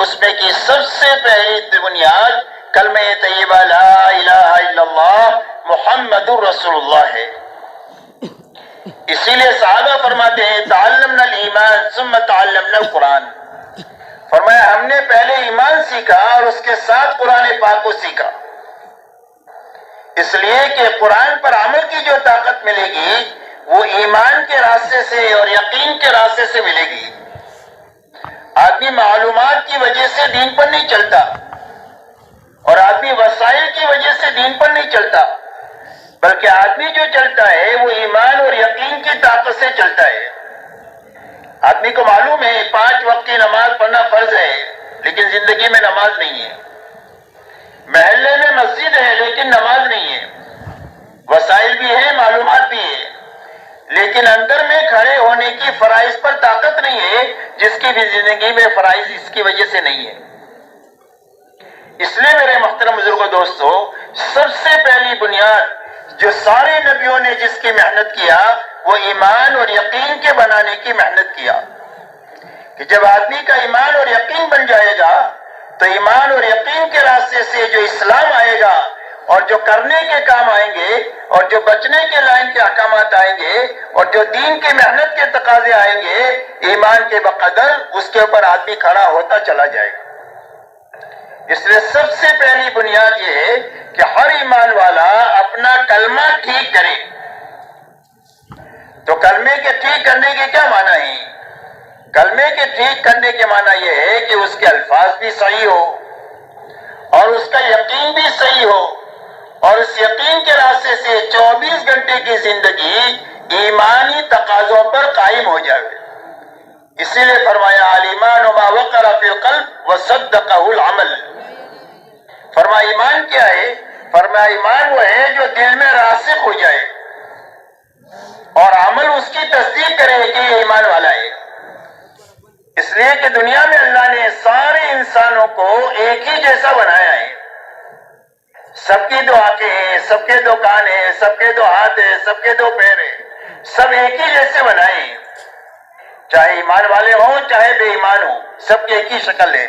Speaker 1: اس میں کی سب سے پہلی بنیاد کلمہ طیبہ لا الہ الا اللہ محمد الرسول اللہ ہے۔ اسی لیے صحابہ فرماتے ہیں تعلمنا الایمان ثم تعلمنا القرآن، فرمایا ہم نے پہلے ایمان سیکھا اور اس کے ساتھ قرآن پاک کو سیکھا، اس لیے کہ قرآن پر عمل کی جو طاقت ملے گی وہ ایمان کے راستے سے اور یقین کے راستے سے ملے گی۔ آدمی معلومات کی وجہ سے دین پر نہیں چلتا، اور آدمی وسائل کی وجہ سے دین پر نہیں چلتا، بلکہ آدمی جو چلتا ہے وہ ایمان اور یقین کی طاقت سے چلتا ہے۔ آدمی کو معلوم ہے 5 وقت کی نماز پڑھنا فرض ہے، لیکن زندگی میں نماز نہیں ہے، محلے میں مسجد ہے لیکن نماز نہیں ہے، وسائل بھی ہے، معلومات بھی ہے، لیکن اندر میں کھڑے ہونے کی فرائض پر طاقت نہیں ہے، جس کی بھی زندگی میں فرائض اس کی وجہ سے نہیں ہے۔ اس لیے میرے محترم بزرگوں دوستو، سب سے پہلی بنیاد جو سارے نبیوں نے جس کی محنت کیا وہ ایمان اور یقین کے بنانے کی محنت کیا، کہ جب آدمی کا ایمان اور یقین بن جائے گا تو ایمان اور یقین کے راستے سے جو اسلام آئے گا اور جو کرنے کے کام آئیں گے اور جو بچنے کے لائن کے احکامات آئیں گے اور جو دین کی محنت کے تقاضے آئیں گے، ایمان کے بقدر اس کے اوپر آدمی کھڑا ہوتا چلا جائے گا۔ اس لیے سب سے پہلی بنیاد یہ ہے کہ ہر ایمان والا اپنا کلمہ ٹھیک کرے۔ تو کلمے کے ٹھیک کرنے کے کیا معنی ہے؟ کلمے کے ٹھیک کرنے کے معنی یہ ہے کہ اس کے الفاظ بھی صحیح ہو اور اس کا یقین بھی صحیح ہو، اور اس یقین کے راستے سے 24 گھنٹے کی زندگی ایمانی تقاضوں پر قائم ہو جائے۔ اسی لیے فرمایا الایمان ما وقر فی القلب وصدقہ العمل، فرمایا ایمان کیا ہے؟ فرمایا ایمان وہ ہے جو دل میں راسخ ہو جائے اور عمل اس کی تصدیق کرے کہ یہ ایمان والا ہے۔ اس لیے کہ دنیا میں اللہ نے سارے انسانوں کو ایک ہی جیسا بنایا ہے، سب کی دو آنکھیں ہیں، سب کے دو کان ہیں، سب کے دو ہاتھ ہیں، سب کے دو پیر ہیں، سب ایک ہی جیسے بنائے ہیں، چاہے ایمان والے ہوں چاہے بے ایمان ہوں، سب کی ایک ہی شکل ہے۔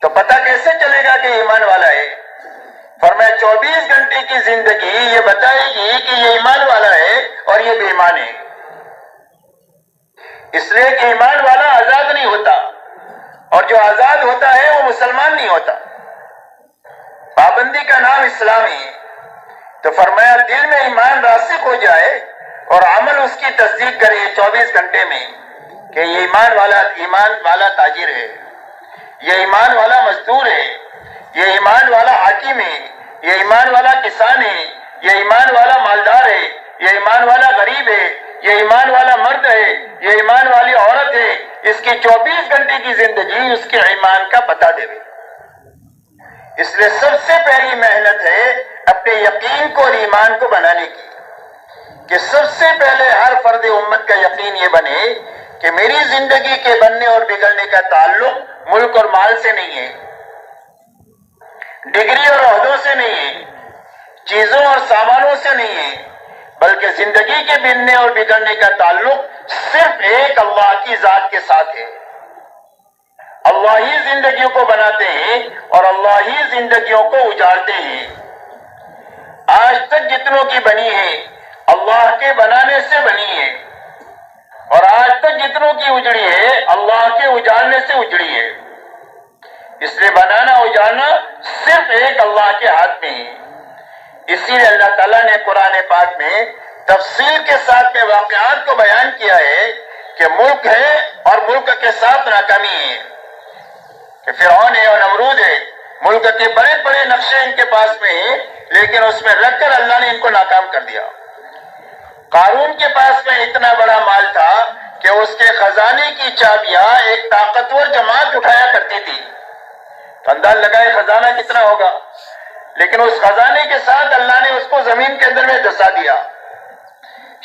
Speaker 1: تو پتہ کیسے چلے گا کہ ایمان والا ہے؟ فرمایا 24 گھنٹے کی زندگی یہ بتائے گی کہ یہ ایمان والا ہے اور یہ بے ایمان ہے۔ اس لیے کہ ایمان والا آزاد نہیں ہوتا، اور جو آزاد ہوتا ہے وہ مسلمان نہیں ہوتا۔ پابندی کا نام اسلام ہے۔ تو فرمایا دل میں ایمان راسخ ہو جائے اور عمل اس کی تصدیق کرے 24 گھنٹے میں کہ یہ ایمان والا تاجر ہے، یہ ایمان والا مزدور ہے، یہ ایمان والا حاکم ہے، یہ ایمان والا کسان ہے، یہ ایمان والا مالدار ہے، یہ ایمان والا غریب ہے، یہ ایمان والا مرد ہے، یہ ایمان والی عورت ہے۔ اس کی 24 گھنٹے کی زندگی اس کے ایمان کا پتہ دے۔ اس لیے سب سے پہلی محنت ہے اپنے یقین کو اور ایمان کو بنانے کی، کہ سب سے پہلے ہر فرد امت کا یقین یہ بنے کہ میری زندگی کے بننے اور بگڑنے کا تعلق ملک اور مال سے نہیں ہے، ڈگری اور عہدوں سے نہیں ہے، چیزوں اور سامانوں سے نہیں ہے، بلکہ زندگی کے بننے اور بگڑنے کا تعلق صرف ایک اللہ کی ذات کے ساتھ ہے۔ اللہ ہی زندگیوں کو بناتے ہیں اور اللہ ہی زندگیوں کو اجاڑتے ہیں۔ آج تک جتنوں کی بنی ہے اللہ کے بنانے سے بنی ہے، اور آج تک جتنوں کی اجڑی ہے اللہ کے اجاڑنے سے اجڑی ہے۔ اس لیے بنانا اجاڑنا صرف ایک اللہ کے ہاتھ میں ہے۔ اسی لیے اللہ تعالیٰ نے قرآن پاک میں تفصیل کے ساتھ میں واقعات کو بیان کیا ہے کہ ملک ہے اور ملک کے ساتھ ناکامی ہے، کہ فرعون ہے اور نمرود ہے، ملک کے بڑے بڑے نقشے ان کے پاس میں ہیں، لیکن اس میں رکھ کر اللہ نے ان کو ناکام کر دیا۔ قارون کے پاس میں اتنا بڑا مال تھا کہ اس کے خزانے کی چابیاں ایک طاقتور جماعت اٹھایا کرتی تھی، تو انداز لگائے خزانہ کتنا ہوگا، لیکن اس خزانے کے ساتھ اللہ نے اس کو زمین کے اندر میں دسا دیا۔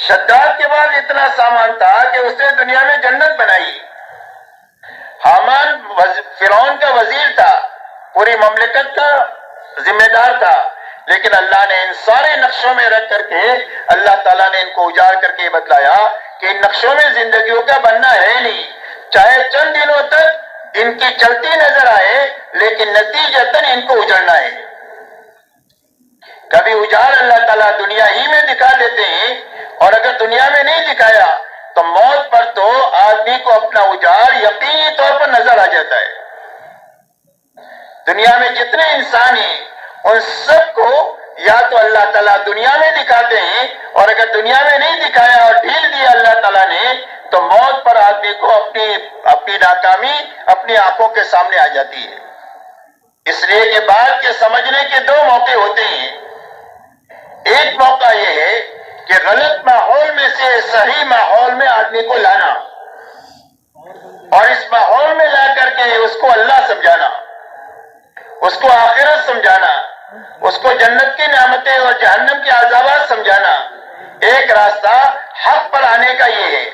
Speaker 1: شداد کے بعد اتنا سامان تھا کہ اس نے دنیا میں جنت بنائی۔ حامان فرعون کا وزیر تھا، پوری مملکت کا ذمہ دار تھا، لیکن اللہ نے ان سارے نقشوں میں رکھ کر کے اللہ تعالیٰ نے ان کو اجاڑ کر کے بتلایا کہ ان نقشوں میں زندگیوں کا بننا ہے نہیں، چاہے چند دنوں تک ان کی چلتی نظر آئے لیکن نتیجتاً ان کو اجڑنا ہے۔ کبھی اجاڑ اللہ تعالیٰ دنیا ہی میں دکھا دیتے ہیں، اور اگر دنیا میں نہیں دکھایا تو موت پر تو آدمی کو اپنا اجاڑ یقینی طور پر نظر آ جاتا ہے۔ دنیا میں جتنے انسان ہیں ان سب کو یا تو اللہ تعالیٰ دنیا میں دکھاتے ہیں، اور اگر دنیا میں نہیں دکھایا اور ڈھیل دیا اللہ تعالیٰ نے تو موت پر آدمی کو اپنی ناکامی اپنی آنکھوں کے سامنے آ جاتی ہے۔ اس لیے کہ بات کے سمجھنے کے دو موقع ہوتے ہیں۔ ایک موقع یہ ہے کہ غلط ماحول میں سے صحیح ماحول میں آدمی کو لانا، اور اس ماحول میں لا کر کے اس کو اللہ سمجھانا، اس کو آخرت سمجھانا، اس کو جنت کی نعمتیں اور جہنم کے عذابات سمجھانا۔ ایک راستہ حق پر آنے کا یہ ہے،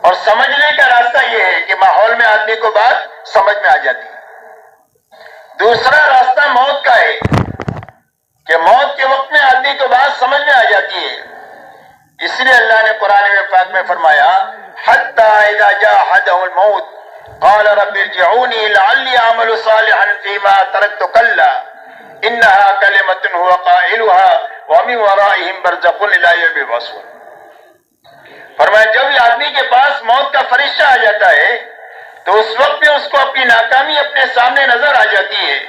Speaker 1: اور سمجھنے کا راستہ یہ ہے کہ ماحول میں آدمی کو بات سمجھ میں آ جاتی ہے۔ دوسرا راستہ موت کا ہے کہ موت کے وقت میں آدمی کو بات سمجھ میں آ جاتی ہے۔ اس لیے اللہ نے قرآن پاک میں فرمایا حَتَّى إِذَا جَاءَ أَحَدَهُمُ الْمَوْتُ قَالَ رَبِّ ارْجِعُونِي لَعَلِّي أَعْمَلُ صَالِحًا فِيمَا تَرَكْتُ كَلَّا إِنَّهَا كَلِمَةٌ هُوَ قَائِلُهَا وَمِنْ وَرَائِهِمْ بَرْزَخٌ إِلَىٰ يَوْمِ يُبْعَثُونَ۔ فرمایا جب یہ آدمی کے پاس موت کا فرشتہ آ جاتا ہے تو اس وقت میں اس کو اپنی ناکامی اپنے سامنے نظر آ جاتی ہے،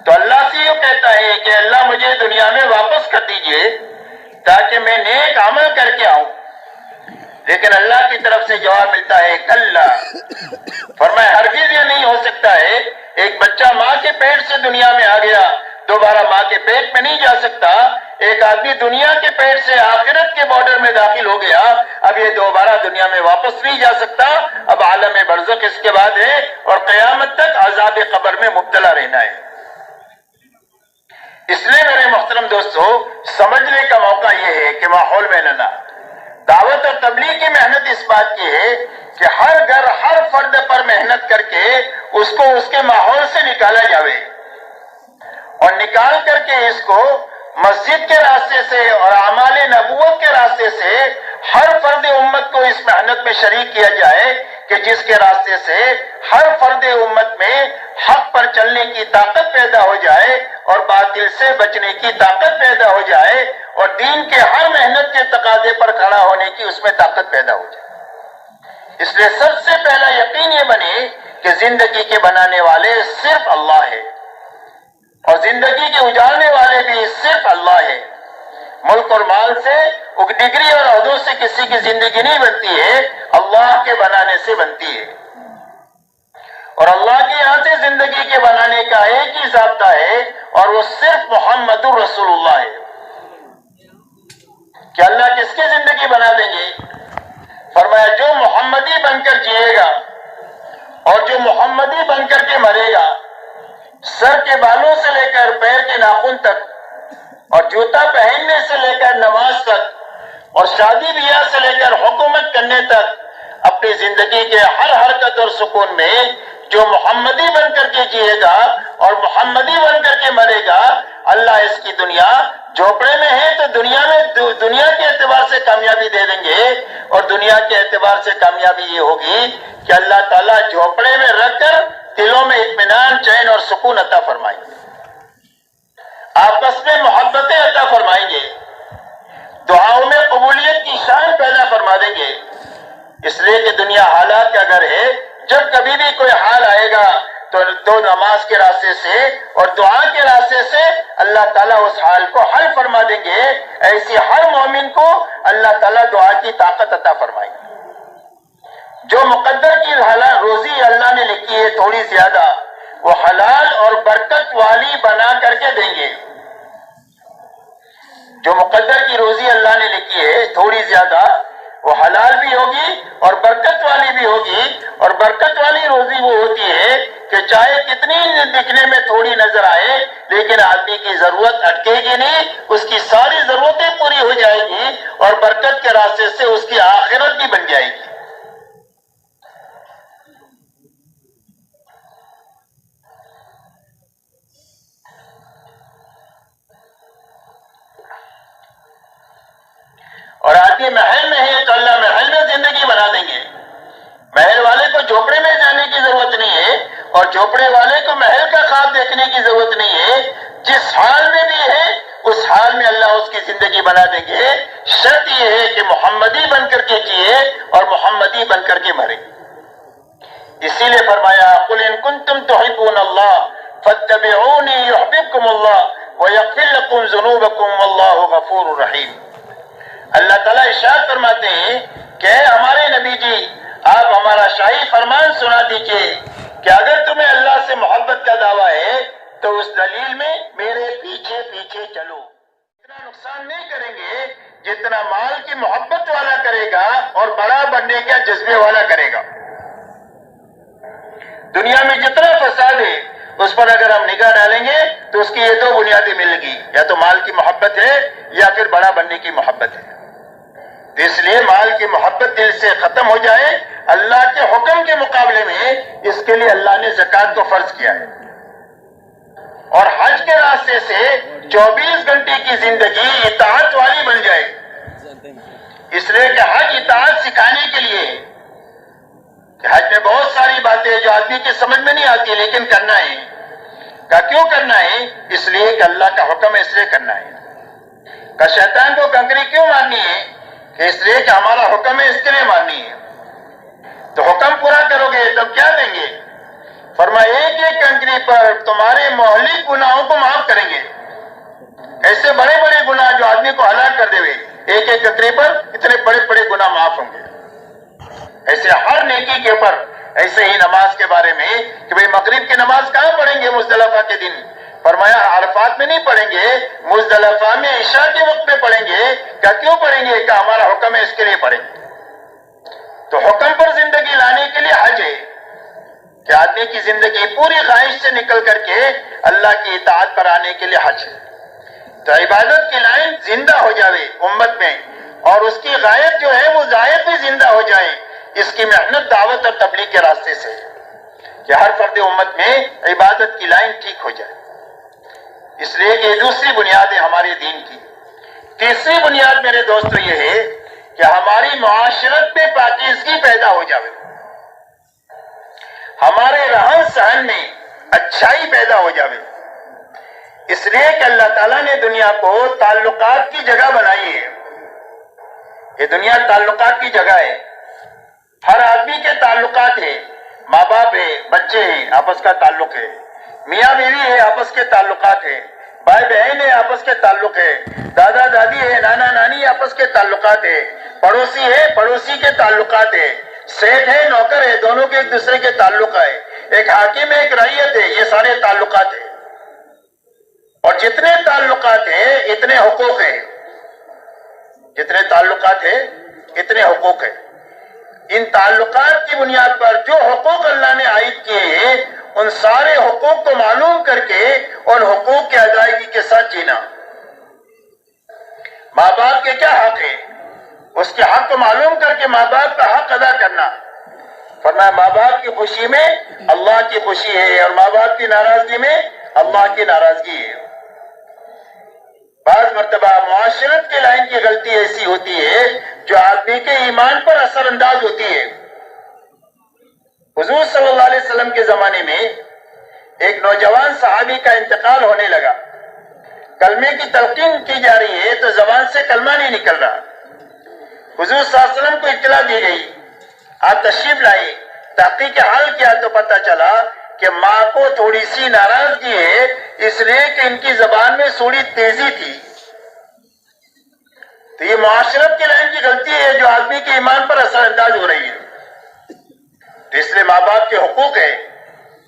Speaker 1: تو اللہ سے یہ کہتا ہے کہ اللہ مجھے دنیا میں واپس کر دیجئے تاکہ میں نیک عمل کر کے آؤں، لیکن اللہ کی طرف سے جواب ملتا ہے کلا۔ فرمایا ہرگز یہ نہیں ہو سکتا ہے، ایک بچہ ماں کے پیٹ سے دنیا میں آ گیا دوبارہ ماں کے پیٹ میں نہیں جا سکتا. ایک آدمی دنیا کے پیٹ سے آخرت کے بارڈر میں داخل ہو گیا, اب یہ دوبارہ دنیا میں واپس نہیں جا سکتا. اب عالم برزخ اس کے بعد ہے اور قیامت تک عذاب قبر میں مبتلا رہنا ہے. اس لیے میرے محترم دوستو, سمجھنے کا موقع یہ ہے کہ ماحول میں نہ دعوت اور تبلیغ کی محنت اس بات کی ہے کہ ہر گھر ہر فرد پر محنت کر کے اس کو اس کے ماحول سے نکالا جاوے, اور نکال کر کے اس کو مسجد کے راستے سے اور اعمال نبوت کے راستے سے ہر فرد امت کو اس محنت میں شریک کیا جائے کہ جس کے راستے سے ہر فرد امت میں حق پر چلنے کی طاقت پیدا ہو جائے اور باطل سے بچنے کی طاقت پیدا ہو جائے اور دین کے ہر محنت کے تقاضے پر کھڑا ہونے کی اس میں طاقت پیدا ہو جائے. اس لیے سب سے پہلا یقین یہ بنے کہ زندگی کے بنانے والے صرف اللہ ہے اور زندگی کے اجالنے والے بھی صرف اللہ ہے. ملک اور مال سے, ڈگری اور عہدوں سے کسی کی زندگی نہیں بنتی ہے, اللہ کے بنانے سے بنتی ہے. اور اللہ کے یہاں سے زندگی کے بنانے کا ایک ہی ضابطہ ہے اور وہ صرف محمد الرسول اللہ ہے. کہ اللہ کس کی زندگی بنا دیں گے؟ فرمایا جو محمدی بن کر جیے گا اور جو محمدی بن کر کے مرے گا, سر کے بالوں سے لے کر پیر کے ناخن تک اور جوتا پہننے سے لے کر نماز تک اور شادی بیاہ سے لے کر حکومت کرنے تک اپنی زندگی کے ہر حرکت اور سکون میں جو محمدی بن کر کے جیے گا اور محمدی بن کر کے مرے گا, اللہ اس کی دنیا جھوپڑے میں ہے تو دنیا کے اعتبار سے کامیابی دے دیں گے, اور دنیا کے اعتبار سے کامیابی یہ ہوگی کہ اللہ تعالیٰ جھوپڑے میں رکھ کر دلوں میں اطمینان, چین اور سکون عطا فرمائیں گے, آپس میں محبتیں عطا فرمائیں گے, دعاؤں میں قبولیت کی شان پیدا فرما دیں گے. اس لیے کہ دنیا حالات کا گھر ہے, جب کبھی بھی کوئی حال آئے گا تو نماز کے راستے سے اور دعا کے راستے سے اللہ تعالیٰ اس حال کو حل فرما دیں گے. ایسی ہر مومن کو اللہ تعالیٰ دعا کی طاقت عطا فرمائیں گے. جو مقدر کی روزی اللہ نے لکھی ہے تھوڑی زیادہ, وہ حلال اور برکت والی بنا کر کے دیں گے. جو مقدر کی روزی اللہ نے لکھی ہے تھوڑی زیادہ, وہ حلال بھی ہوگی اور برکت والی بھی ہوگی. اور برکت والی روزی وہ ہوتی ہے کہ چاہے کتنی دکھنے میں تھوڑی نظر آئے لیکن آدمی کی ضرورت اٹکے گی نہیں, اس کی ساری ضرورتیں پوری ہو جائے گی اور برکت کے راستے سے اس کی آخرت بھی بن جائے گی. اور آدمی محل میں ہے تو اللہ محل میں زندگی بنا دیں گے. محل والے کو جھوپڑے میں جانے کی ضرورت نہیں ہے اور جھوپڑے والے کو محل کا خواب دیکھنے کی ضرورت نہیں ہے. جس حال میں بھی ہے اس حال میں اللہ اس کی زندگی بنا دیں گے. شرط یہ ہے کہ محمدی بن کر کے جیے اور محمدی بن کر کے مرے. اسی لیے فرمایا قل ان کنتم تحبون اللہ فاتبعونی یحببکم اللہ ویغفر لکم ذنوبکم واللہ غفور رحیم. اللہ تعالیٰ ارشاد فرماتے ہیں کہ ہمارے نبی جی, آپ ہمارا شاہی فرمان سنا دیجئے کہ اگر تمہیں اللہ سے محبت کا دعویٰ ہے تو اس دلیل میں میرے پیچھے پیچھے چلو. اتنا نقصان نہیں کریں گے جتنا مال کی محبت والا کرے گا اور بڑا بننے کا جذبے والا کرے گا. دنیا میں جتنا فساد ہے اس پر اگر ہم نگاہ ڈالیں گے تو اس کی یہ دو بنیادیں ملے گی, یا تو مال کی محبت ہے یا پھر بڑا بننے کی محبت ہے. اس لیے مال کی محبت دل سے ختم ہو جائے. اللہ کے حکم کے مقابلے میں اس کے لیے اللہ نے زکوٰۃ کو فرض کیا ہے, اور حج کے راستے سے 24 گھنٹے کی زندگی اطاعت والی بن جائے. اس لیے کہ حج اطاعت سکھانے کے لیے ہے. کہ حج میں بہت ساری باتیں جو آدمی کی سمجھ میں نہیں آتی لیکن کرنا ہے. کیوں کرنا ہے؟ اس لیے کہ اللہ کا حکم ہے, اس لیے کرنا ہے. کہ شیطان کو کنکری کیوں مارنی ہے؟ کہ اس لیے کہ ہمارا حکم ہے, اس کے لیے ماننی ہے. تو حکم پورا کرو گے تب کیا دیں گے؟ فرمایا ایک ایک کنکری پر تمہارے مہلک گناہوں کو معاف کریں گے. ایسے بڑے بڑے گناہ جو آدمی کو ہلاک کر دے ہوئے, ایک ایک کنکری پر اتنے بڑے بڑے گناہ معاف ہوں گے. ایسے ہر نیکی کے اوپر. ایسے ہی نماز کے بارے میں کہ بھئی مغرب کی نماز کہاں پڑھیں گے مزدلفہ کے دن؟ فرمایا عرفات میں نہیں پڑھیں گے، مزدلفہ میں عشاء کے وقت میں پڑھیں گے۔ کیا کیوں پڑھیں گے؟ کہ ہمارا حکم ہے اس کے لیے پڑھیں گے۔ تو حکم پر زندگی لانے کے لیے حج ہے کہ آدمی کی زندگی پوری خواہش سے نکل کر کے اللہ کی اطاعت پر آنے کے لیے حج ہے۔ تو عبادت کی لائن زندہ ہو جاوے امت میں، اور اس کی غائب جو ہے وہ زائد بھی زندہ ہو جائے، اس کی محنت دعوت اور تبلیغ کے راستے سے کہ ہر فرد امت میں عبادت کی لائن ٹھیک ہو جائے۔ اس لیے کہ یہ دوسری بنیاد ہے ہمارے دین کی۔ تیسری بنیاد میرے دوستو یہ ہے کہ ہماری معاشرت میں پاکیزگی پیدا ہو جاوے، ہمارے رہن سہن میں اچھائی پیدا ہو جاوے۔ اس لیے کہ اللہ تعالیٰ نے دنیا کو تعلقات کی جگہ بنائی ہے۔ یہ دنیا تعلقات کی جگہ ہے، ہر آدمی کے تعلقات ہیں، ماں باپ ہے، بچے ہیں، آپس کا تعلق ہے، میاں بیوی ہے، آپس کے تعلقات ہیں، بھائی بہن ہے، آپس کے تعلق ہے، دادا دادی ہے، نانا نانی، آپس کے تعلقات ہے، پڑوسی ہے، پڑوسی کے تعلقات ہے، سیٹ ہے، نوکر ہے، دونوں کے ایک دوسرے کے تعلق ہے، ایک حاکم ہے، ایک رعیت ہے، یہ سارے تعلقات ہیں۔ اور جتنے تعلقات ہیں اتنے حقوق ہیں، جتنے تعلقات ہیں اتنے حقوق ہیں۔ ان تعلقات کی بنیاد پر جو حقوق اللہ نے عائد کیے ہیں ان سارے حقوق کو معلوم کر کے ان حقوق کی ادائیگی کے ساتھ جینا۔ ماں باپ کے کیا حق ہے، اس کے حق کو معلوم کر کے ماں باپ کا حق ادا کرنا۔ فرمایا ماں باپ کی خوشی میں اللہ کی خوشی ہے، اور ماں باپ کی ناراضگی میں اللہ کی ناراضگی ہے۔ بعض مرتبہ معاشرت کے لائن کی غلطی ایسی ہوتی ہے جو آدمی کے ایمان پر اثر انداز ہوتی ہے۔ حضور صلی اللہ علیہ وسلم کے زمانے میں ایک نوجوان صحابی کا انتقال ہونے لگا، کلمے کی تلقین کی جا رہی ہے تو زبان سے کلمہ نہیں نکل رہا۔ حضور صلی اللہ علیہ وسلم کو اطلاع دی گئی، آپ تشریف لائے، تحقیق حال کیا تو پتہ چلا کہ ماں کو تھوڑی سی ناراضگی ہے، اس لیے کہ ان کی زبان میں تھوڑی تیزی تھی۔ تو یہ معاشرت کی لائن کی غلطی ہے جو آدمی کے ایمان پر اثر انداز ہو رہی ہے۔ تو اس لیے ماں باپ کے حقوق ہیں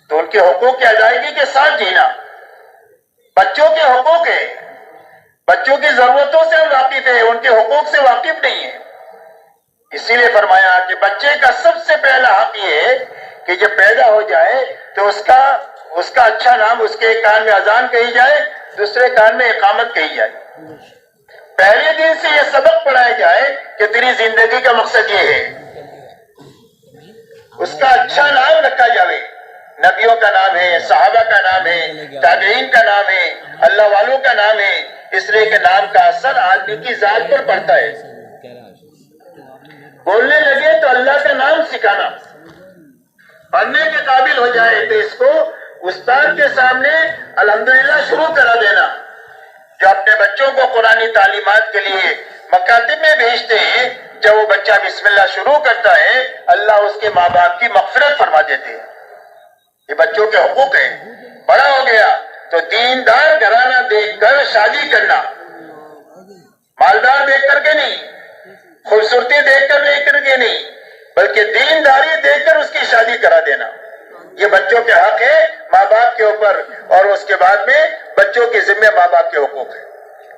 Speaker 1: تو ان کے حقوق کی ادائیگی کے ساتھ جینا۔ بچوں کے حقوق ہیں، بچوں کی ضرورتوں سے ہم واقف ہیں، ان کے حقوق سے واقف نہیں ہیں۔ اسی لیے فرمایا کہ بچے کا سب سے پہلا حق یہ ہے کہ جب پیدا ہو جائے تو اس کا اچھا نام، اس کے ایک کان میں اذان کہی جائے، دوسرے کان میں اقامت کہی جائے۔ پہلے دن سے یہ سبق پڑھایا جائے کہ تیری زندگی کا مقصد یہ ہے، اس کا اچھا نام رکھا جائے۔ نبیوں کا نام ہے، صحابہ کا نام ہے، تابعین کا نام ہے، اللہ والوں کا نام ہے، اس لیے کہ نام کا اثر آدمی کی ذات پر پڑتا ہے۔ بولنے لگے تو اللہ کا نام سکھانا، پڑھنے کے قابل ہو جائے تو اس کو استاد کے سامنے الحمدللہ شروع کرا دینا۔ جو اپنے بچوں کو قرآنی تعلیمات کے لیے مکاتب میں بھیجتے ہیں، جب وہ بچہ بسم اللہ شروع کرتا ہے اللہ اس کے ماں باپ کی مغفرت فرما دیتے ہیں۔ یہ بچوں کے حقوق ہیں۔ بڑا ہو گیا تو دیندار گھرانہ دیکھ کر شادی کرنا، مالدار دیکھ کر کے نہیں، خوبصورتی دیکھ کر کے نہیں، بلکہ دینداری دیکھ کر اس کی شادی کرا دینا۔ یہ بچوں کے حق ہے ماں باپ کے اوپر، اور اس کے بعد میں بچوں کے ذمہ ماں باپ کے حقوق ہے۔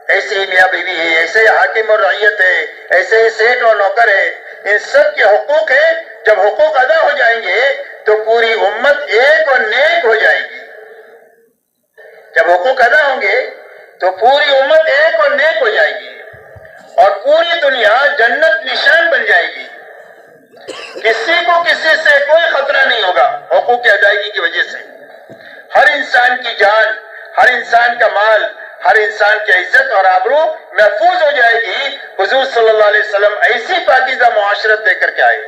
Speaker 1: ایسے ہی میاں بیوی ہے، ایسے ہی حاکم اور رعیت ہے، ایسے ہی سیٹ اور نوکر ہے، ان سب کے حقوق ہیں۔ جب حقوق ادا ہو جائیں گے تو پوری امت ایک اور نیک ہو جائے گی۔ جب حقوق ادا ہوں گے تو پوری امت ایک اور نیک ہو جائے گی، اور پوری دنیا جنت نشان بن جائے گی۔ کسی کو کسی سے کوئی خطرہ نہیں ہوگا حقوق کی ادائیگی کی وجہ سے۔ ہر انسان کی جان، ہر انسان کا مال، ہر انسان کی عزت اور آبرو محفوظ ہو جائے گی۔ حضور صلی اللہ علیہ وسلم ایسی پاکیزہ معاشرت دے کر کے آئے۔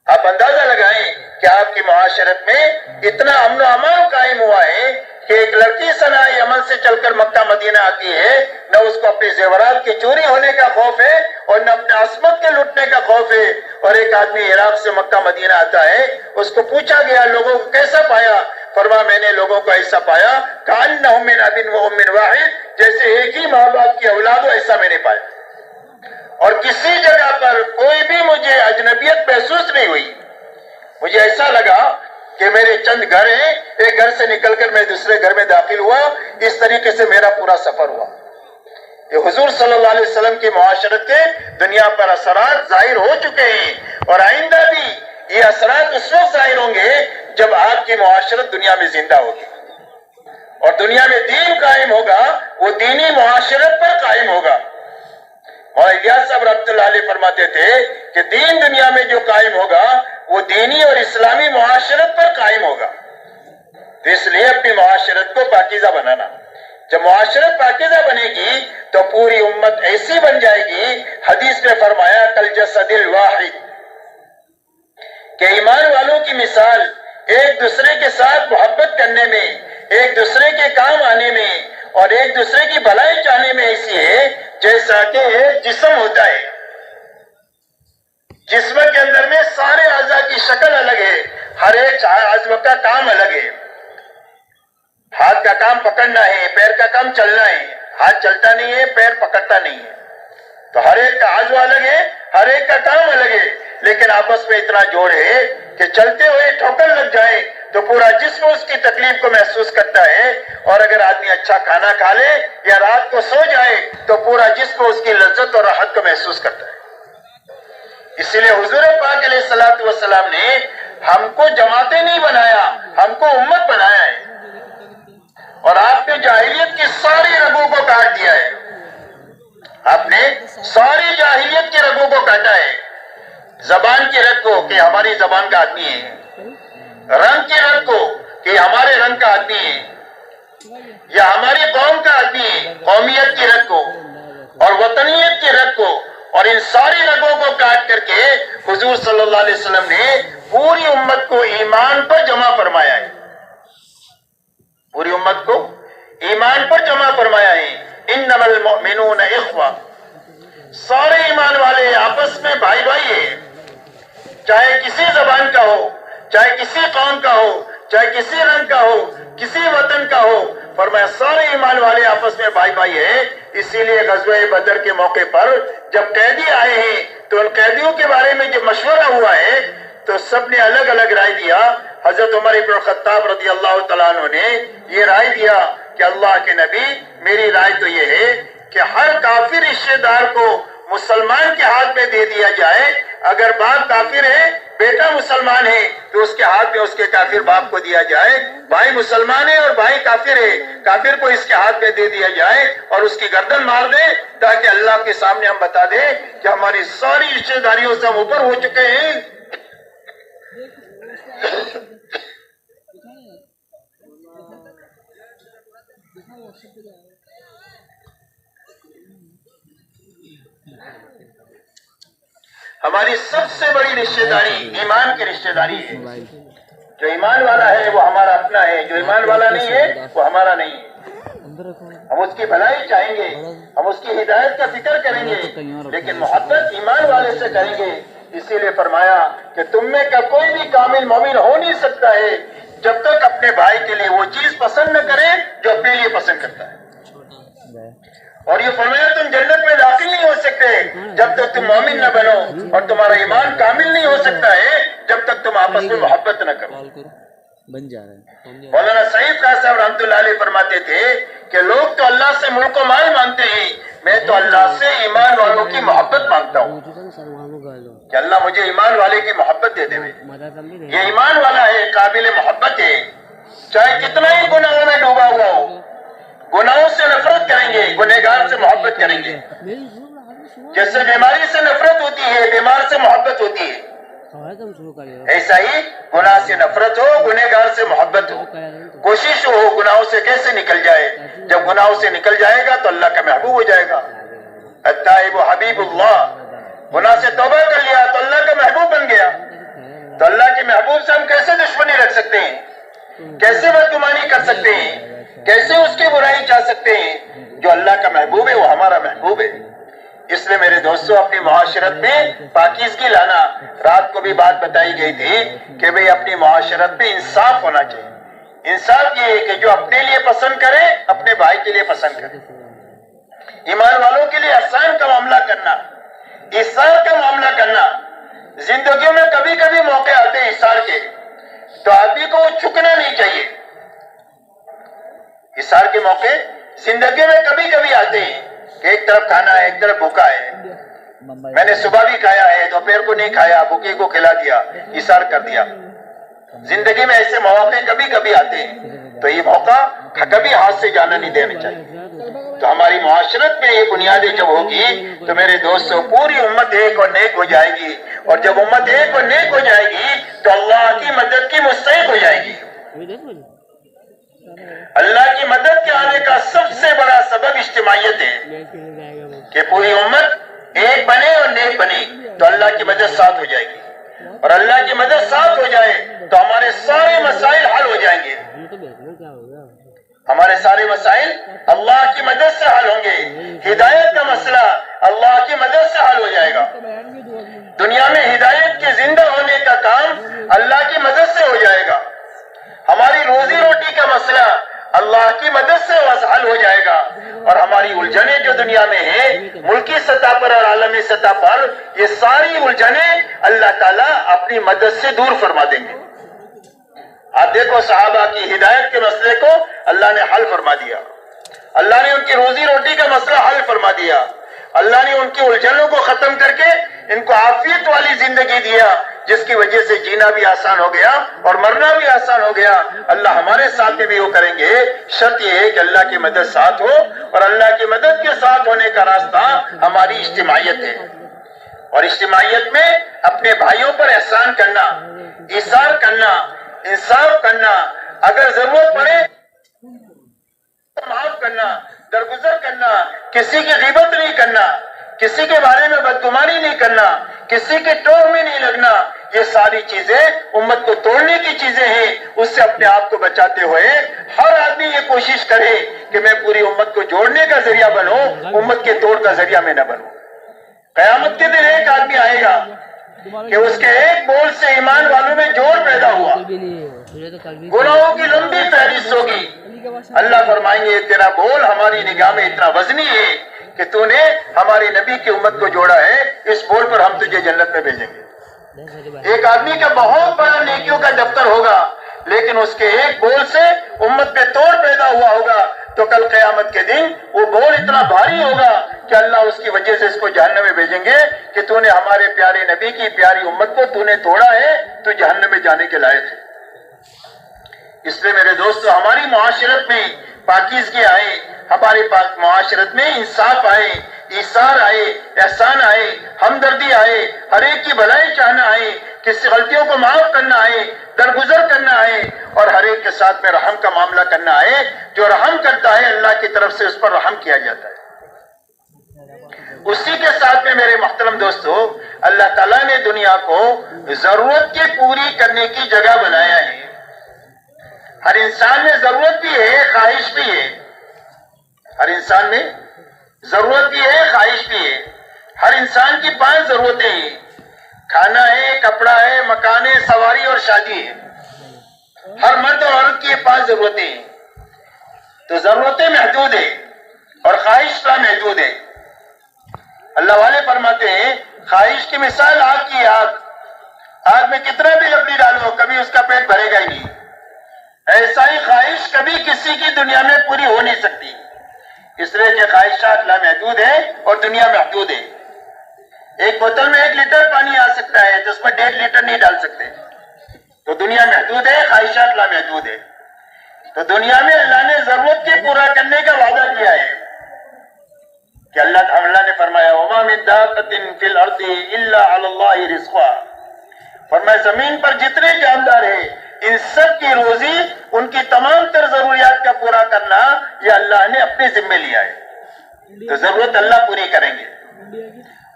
Speaker 1: آپ اندازہ لگائیں کہ آپ کی معاشرت میں اتنا امن و امان قائم ہوا ہے کہ ایک لڑکی صناعی عمل سے چل کر مکہ مدینہ آتی ہے، نہ اس کو اپنے زیورات کی چوری ہونے کا خوف ہے اور نہ اپنے عصمت کے لٹنے کا خوف ہے۔ اور ایک آدمی عراق سے مکہ مدینہ آتا ہے، اس کو پوچھا گیا لوگوں کو کیسا پایا؟ فرمایا میں نے لوگوں کو ایسا پایا کأنہم من اب و ام واحد، جیسے ایک ہی ماں باپ کی اولاد ہو، ایسا میں نے پایا۔ اور کسی جگہ پر کوئی بھی مجھے اجنبیت محسوس نہیں ہوئی۔ مجھے ایسا لگا کہ میرے چند گھر ہیں، ایک گھر سے نکل کر میں دوسرے گھر میں داخل ہوا، اس طریقے سے میرا پورا سفر ہوا۔ یہ حضور صلی اللہ علیہ وسلم کی معاشرت کے دنیا پر اثرات ظاہر ہو چکے ہیں، اور آئندہ بھی یہ اثرات اس وقت ظاہر ہوں گے جب آپ کی معاشرت دنیا میں زندہ ہوگی، اور دنیا میں دین قائم ہوگا، وہ دینی معاشرت پر قائم ہوگا۔ اور الیاس صاحب رحمۃ اللہ علیہ فرماتے تھے کہ دین دنیا میں جو قائم ہوگا وہ دینی اور اسلامی معاشرت پر قائم ہوگا۔ تو اس لیے اپنی معاشرت کو پاکیزہ بنانا، جب معاشرت پاکیزہ بنے گی تو پوری امت ایسی بن جائے گی، حدیث میں فرمایا کل جسد الواحد، کہ ایمان والوں کی مثال ایک دوسرے کے ساتھ محبت کرنے میں، ایک دوسرے کے کام آنے میں اور ایک دوسرے کی بھلائی چاہنے میں ایسی ہے جیسا کہ ایک جسم ہوتا ہے۔ جسم کے اندر میں سارے اعضاء کی شکل الگ ہے، ہر ایک عضو کا کام الگ ہے۔ ہاتھ کا کام پکڑنا ہے، پیر کا کام چلنا ہے، ہاتھ چلتا نہیں ہے، پیر پکڑتا نہیں ہے، تو ہر ایک کا عضو الگ ہے، ہر ایک کا کام الگ ہے، لیکن آپس میں اتنا جوڑ ہے کہ چلتے ہوئے ٹھوکر لگ جائے تو پورا جسم اس کی تکلیف کو محسوس کرتا ہے، اور اگر آدمی اچھا کھانا کھا لے یا رات کو سو جائے تو پورا جسم اس کی لذت اور راحت کو محسوس کرتا ہے۔ اسی لیے حضور پاک علیہ الصلوۃ والسلام نے ہم کو جماعتیں نہیں بنایا، ہم کو امت بنایا ہے، اور آپ نے جاہلیت کی ساری رگوں کو کاٹ دیا ہے، آپ نے ساری جاہلیت کی رگوں کو کاٹا ہے۔ زبان کی رگ کو کہ ہماری زبان کا آدمی ہے، رنگ کی رگ کو کہ ہمارے رنگ کا آدمی ہے، یا ہماری قوم کا آدمی ہے، قومیت کی رگ کو اور وطنیت کی رگ کو، اور ان ساری رگوں کو کاٹ کر کے حضور صلی اللہ علیہ وسلم نے پوری امت کو ایمان پر جمع فرمایا ہے، پوری امت کو ایمان پر جمع فرمایا ہے۔ انما المؤمنون اخوہ، سارے ایمان والے آپس میں بھائی بھائی ہیں، چاہے کسی زبان کا ہو، چاہے کسی قوم کا ہو، چاہے کسی رنگ کا ہو، کسی وطن کا ہو، فرمایا سارے ایمان والے آپس میں بھائی بھائی ہیں۔ اسی لیے غزوہ بدر کے موقع پر جب قیدی آئے ہیں تو ان قیدیوں کے بارے میں جب مشورہ ہوا ہے تو سب نے الگ الگ رائے دیا۔ حضرت عمر ابن الخطاب رضی اللہ تعالیٰ عنہ نے یہ رائے دیا کہ اللہ کے نبی، میری رائے تو یہ ہے کہ ہر کافر رشتہ دار کو مسلمان کے ہاتھ میں دے دیا جائے، اگر باپ کافر ہے، بیٹا مسلمان ہے تو اس کے ہاتھ میں اس کے کافر باپ کو دیا جائے، بھائی مسلمان ہے اور بھائی کافر ہے، کافر کو اس کے ہاتھ میں دے دیا جائے اور اس کی گردن مار دے، تاکہ اللہ کے سامنے ہم بتا دیں کہ ہماری ساری رشتہ داریوں سے ہم اوپر ہو چکے ہیں۔ ہماری سب سے بڑی رشتہ داری ایمان کی رشتہ داری ہے۔ جو ایمان والا ہے وہ ہمارا اپنا ہے، جو ایمان والا نہیں ہے وہ ہمارا نہیں ہے۔ ہم اس کی بھلائی چاہیں گے، ہم اس کی ہدایت کا فکر کریں گے، لیکن محبت ایمان والے سے کریں گے۔ اسی لیے فرمایا کہ تم میں کا کوئی بھی کامل مومن ہو نہیں سکتا ہے جب تک اپنے بھائی کے لیے وہ چیز پسند نہ کرے جو اپنے لیے پسند کرتا ہے، اور یہ فرمایا تم جنت میں داخل نہیں ہو سکتے جب تک تم مومن نہ بنو، اور تمہارا ایمان کامل نہیں ہو سکتا ہے جب تک تم آپس میں محبت نہ کرو۔ مولانا سعید خان صاحب رحمۃ اللہ علیہ فرماتے تھے کہ لوگ تو اللہ سے ملک و مال مانگتے ہیں، میں تو اللہ سے ایمان والوں کی محبت مانگتا ہوں کہ اللہ مجھے ایمان والے کی محبت دے دے۔ یہ ایمان والا ہے، قابل محبت ہے، چاہے کتنا ہی گناہوں میں ڈوبا ہوا ہو، گناہوں سے نفرت کریں گے، گنہگار سے محبت کریں گے۔ جیسے بیماری سے نفرت ہوتی ہے، بیمار سے محبت ہوتی ہے، ایسا ہی گناہ سے نفرت ہو، گنہگار سے محبت ہو، کوشش ہو گناہوں سے کیسے نکل جائے۔ جب گناہوں سے نکل جائے گا تو اللہ کا محبوب ہو جائے گا۔ التائب حبیب اللہ، گناہ سے توبہ کر لیا تو اللہ کا محبوب بن گیا۔ تو اللہ کے محبوب سے ہم کیسے دشمنی رکھ سکتے ہیں، کیسے بدگمانی کر سکتے ہیں، کیسے اس کی برائی چاہ سکتے ہیں؟ جو اللہ کا محبوب ہے وہ ہمارا محبوب ہے۔ اس لیے میرے دوستو اپنی معاشرت میں پاکیزگی لانا، رات کو بھی بات بتائی گئی تھی کہ بھئی اپنی معاشرت میں انصاف ہونا چاہیے۔ انصاف یہ ہے کہ جو اپنے لیے پسند کرے اپنے بھائی کے لیے پسند کرے۔ ایمان والوں کے لیے احسان کا معاملہ کرنا، احسان کا معاملہ کرنا۔ زندگیوں میں کبھی کبھی موقع آتے ہیں احسان کے، تو آدمی کو وہ چکنا نہیں چاہیے. اِسار کے موقع زندگی میں کبھی کبھی آتے ہیں کہ ایک طرف کھانا ہے ایک طرف بھوکا ہے. میں نے صبح بھی کھایا ہے دوپہر کو نہیں کھایا, بھوکے کو کھلا دیا, اِسار کر دیا. زندگی میں ایسے مواقع کبھی کبھی آتے ہیں, تو یہ موقع کبھی ہاتھ سے جانا نہیں دینا چاہیے. تو ہماری معاشرت میں یہ بنیادیں جب ہوگی تو میرے دوستوں پوری امت ایک اور نیک ہو جائے گی, اور جب امت ایک اور نیک ہو جائے گی تو اللہ کی مدد کی مستحق ہو جائے گی. اللہ کی مدد کے آنے کا سب سے بڑا سبب اجتماعیت ہے کہ پوری امت ایک بنے اور نیک بنے تو اللہ کی مدد ساتھ ہو جائے گی, اور اللہ کی مدد ساتھ ہو جائے تو ہمارے سارے مسائل حل ہو جائیں گے. ہمارے سارے مسائل اللہ کی مدد سے حل ہوں گے. ہدایت کا مسئلہ اللہ کی مدد سے حل ہو جائے گا. دنیا میں ہدایت کے زندہ ہونے کا کام اللہ کی مدد سے ہو جائے گا. ہماری روزی روٹی کا مسئلہ اللہ کی مدد سے حل ہو جائے گا, اور ہماری الجھنیں جو دنیا میں ہیں ملکی سطح پر اور عالمی سطح پر, یہ ساری الجھنیں اللہ تعالیٰ اپنی مدد سے دور فرما دیں گے. آپ دیکھو صحابہ کی ہدایت کے مسئلے کو اللہ نے حل فرما دیا, اللہ نے ان کی روزی روٹی کا مسئلہ حل فرما دیا, اللہ نے ان کی الجھنوں کو ختم کر کے ان کو عافیت والی زندگی دیا, جس کی وجہ سے جینا بھی آسان ہو گیا اور مرنا بھی آسان ہو گیا. اللہ ہمارے ساتھ میں بھی وہ کریں گے. شرط یہ ہے کہ اللہ کی مدد ساتھ ہو, اور اللہ کی مدد کے ساتھ ہونے کا راستہ ہماری اجتماعیت ہے. اور اجتماعیت میں اپنے بھائیوں پر احسان کرنا, ایثار کرنا, انصاف کرنا, اگر ضرورت پڑے معاف کرنا, درگزر کرنا, کسی کی غیبت نہیں کرنا, کسی کے بارے میں بدگمانی نہیں کرنا, کسی کے ٹوہ میں نہیں لگنا, یہ ساری چیزیں امت کو توڑنے کی چیزیں ہیں. اس سے اپنے آپ کو بچاتے ہوئے ہر آدمی یہ کوشش کرے کہ میں پوری امت کو جوڑنے کا ذریعہ بنوں, امت کے توڑ کا ذریعہ میں نہ بنوں. قیامت کے دن ایک آدمی آئے گا کہ اس کے ایک بول سے ایمان والوں میں جوڑ پیدا ہوا, گناہوں کی لمبی فہرست ہوگی. اللہ فرمائیں گے تیرا بول ہماری نگاہ میں اتنا وزنی ہے کہ تو نے ہماری نبی کی امت کو جوڑا ہے, اس بول پر ہم تجھے جنت میں بھیجیں گے. ایک آدمی کا بہت بڑا نیکیوں کا دفتر ہوگا, لیکن اس کے ایک بول سے امت پہ توڑ پیدا ہوا ہوگا, تو کل قیامت کے دن وہ بول اتنا بھاری ہوگا کہ اللہ اس کی وجہ سے اس کو جہنم میں بھیجیں گے کہ تو نے ہمارے پیارے نبی کی پیاری امت کو تو نے توڑا ہے, تو جہنم میں جانے کے لائق ہے. اس لیے میرے دوستو ہماری معاشرت میں پاکیزگی آئے, ہمارے معاشرت میں انصاف آئے, ایثار آئے, احسان آئے, ہمدردی آئے, ہر ایک کی بھلائی چاہنا آئے, کسی غلطیوں کو معاف کرنا آئے, درگزر کرنا آئے, اور ہر ایک کے ساتھ میں رحم کا معاملہ کرنا آئے. جو رحم کرتا ہے اللہ کی طرف سے اس پر رحم کیا جاتا ہے. اسی کے ساتھ میں میرے محترم دوستو اللہ تعالیٰ نے دنیا کو ضرورت کی پوری کرنے کی جگہ بنایا ہے. ہر انسان میں ضرورت بھی ہے, خواہش بھی ہے. ہر انسان میں ضرورت بھی ہے, خواہش بھی ہے. ہر انسان کی 5 ضرورتیں ہیں, کھانا ہے, کپڑا ہے, مکان ہے, سواری اور شادی ہے. ہر مرد اور عورت کی 5 ضرورتیں ہیں. تو ضرورتیں محدود ہیں اور خواہش کا محدود ہے. اللہ والے فرماتے ہیں خواہش کی مثال آگ کی آگ, آگ میں کتنا بھی لکڑی ڈالو کبھی اس کا پیٹ بھرے گا ہی نہیں. ایسا ہی خواہش کبھی کسی کی دنیا میں پوری ہو نہیں سکتی, اس لیے کہ خواہشات لامحدود ہے اور دنیا محدود ہے. ایک بوتل میں 1 لیٹر پانی آ سکتا ہے تو اس میں 1.5 لیٹر نہیں ڈال سکتے. تو دنیا محدود ہے, خواہشات لامحدود ہے. تو دنیا میں اللہ نے ضرورت کے پورا کرنے کا وعدہ کیا ہے کہ اللہ نے فرمایا وَمَا مِن دَابَّةٍ فِي الْأَرْضِ إِلَّا عَلَى اللَّهِ رِزْقُهَا, فرمایا زمین پر جتنے جاندار ہیں ان سب کی روزی, ان کی تمام تر ضروریات کا پورا کرنا یہ اللہ نے اپنے ذمہ لیا ہے. تو ضرورت اللہ پوری کریں گے,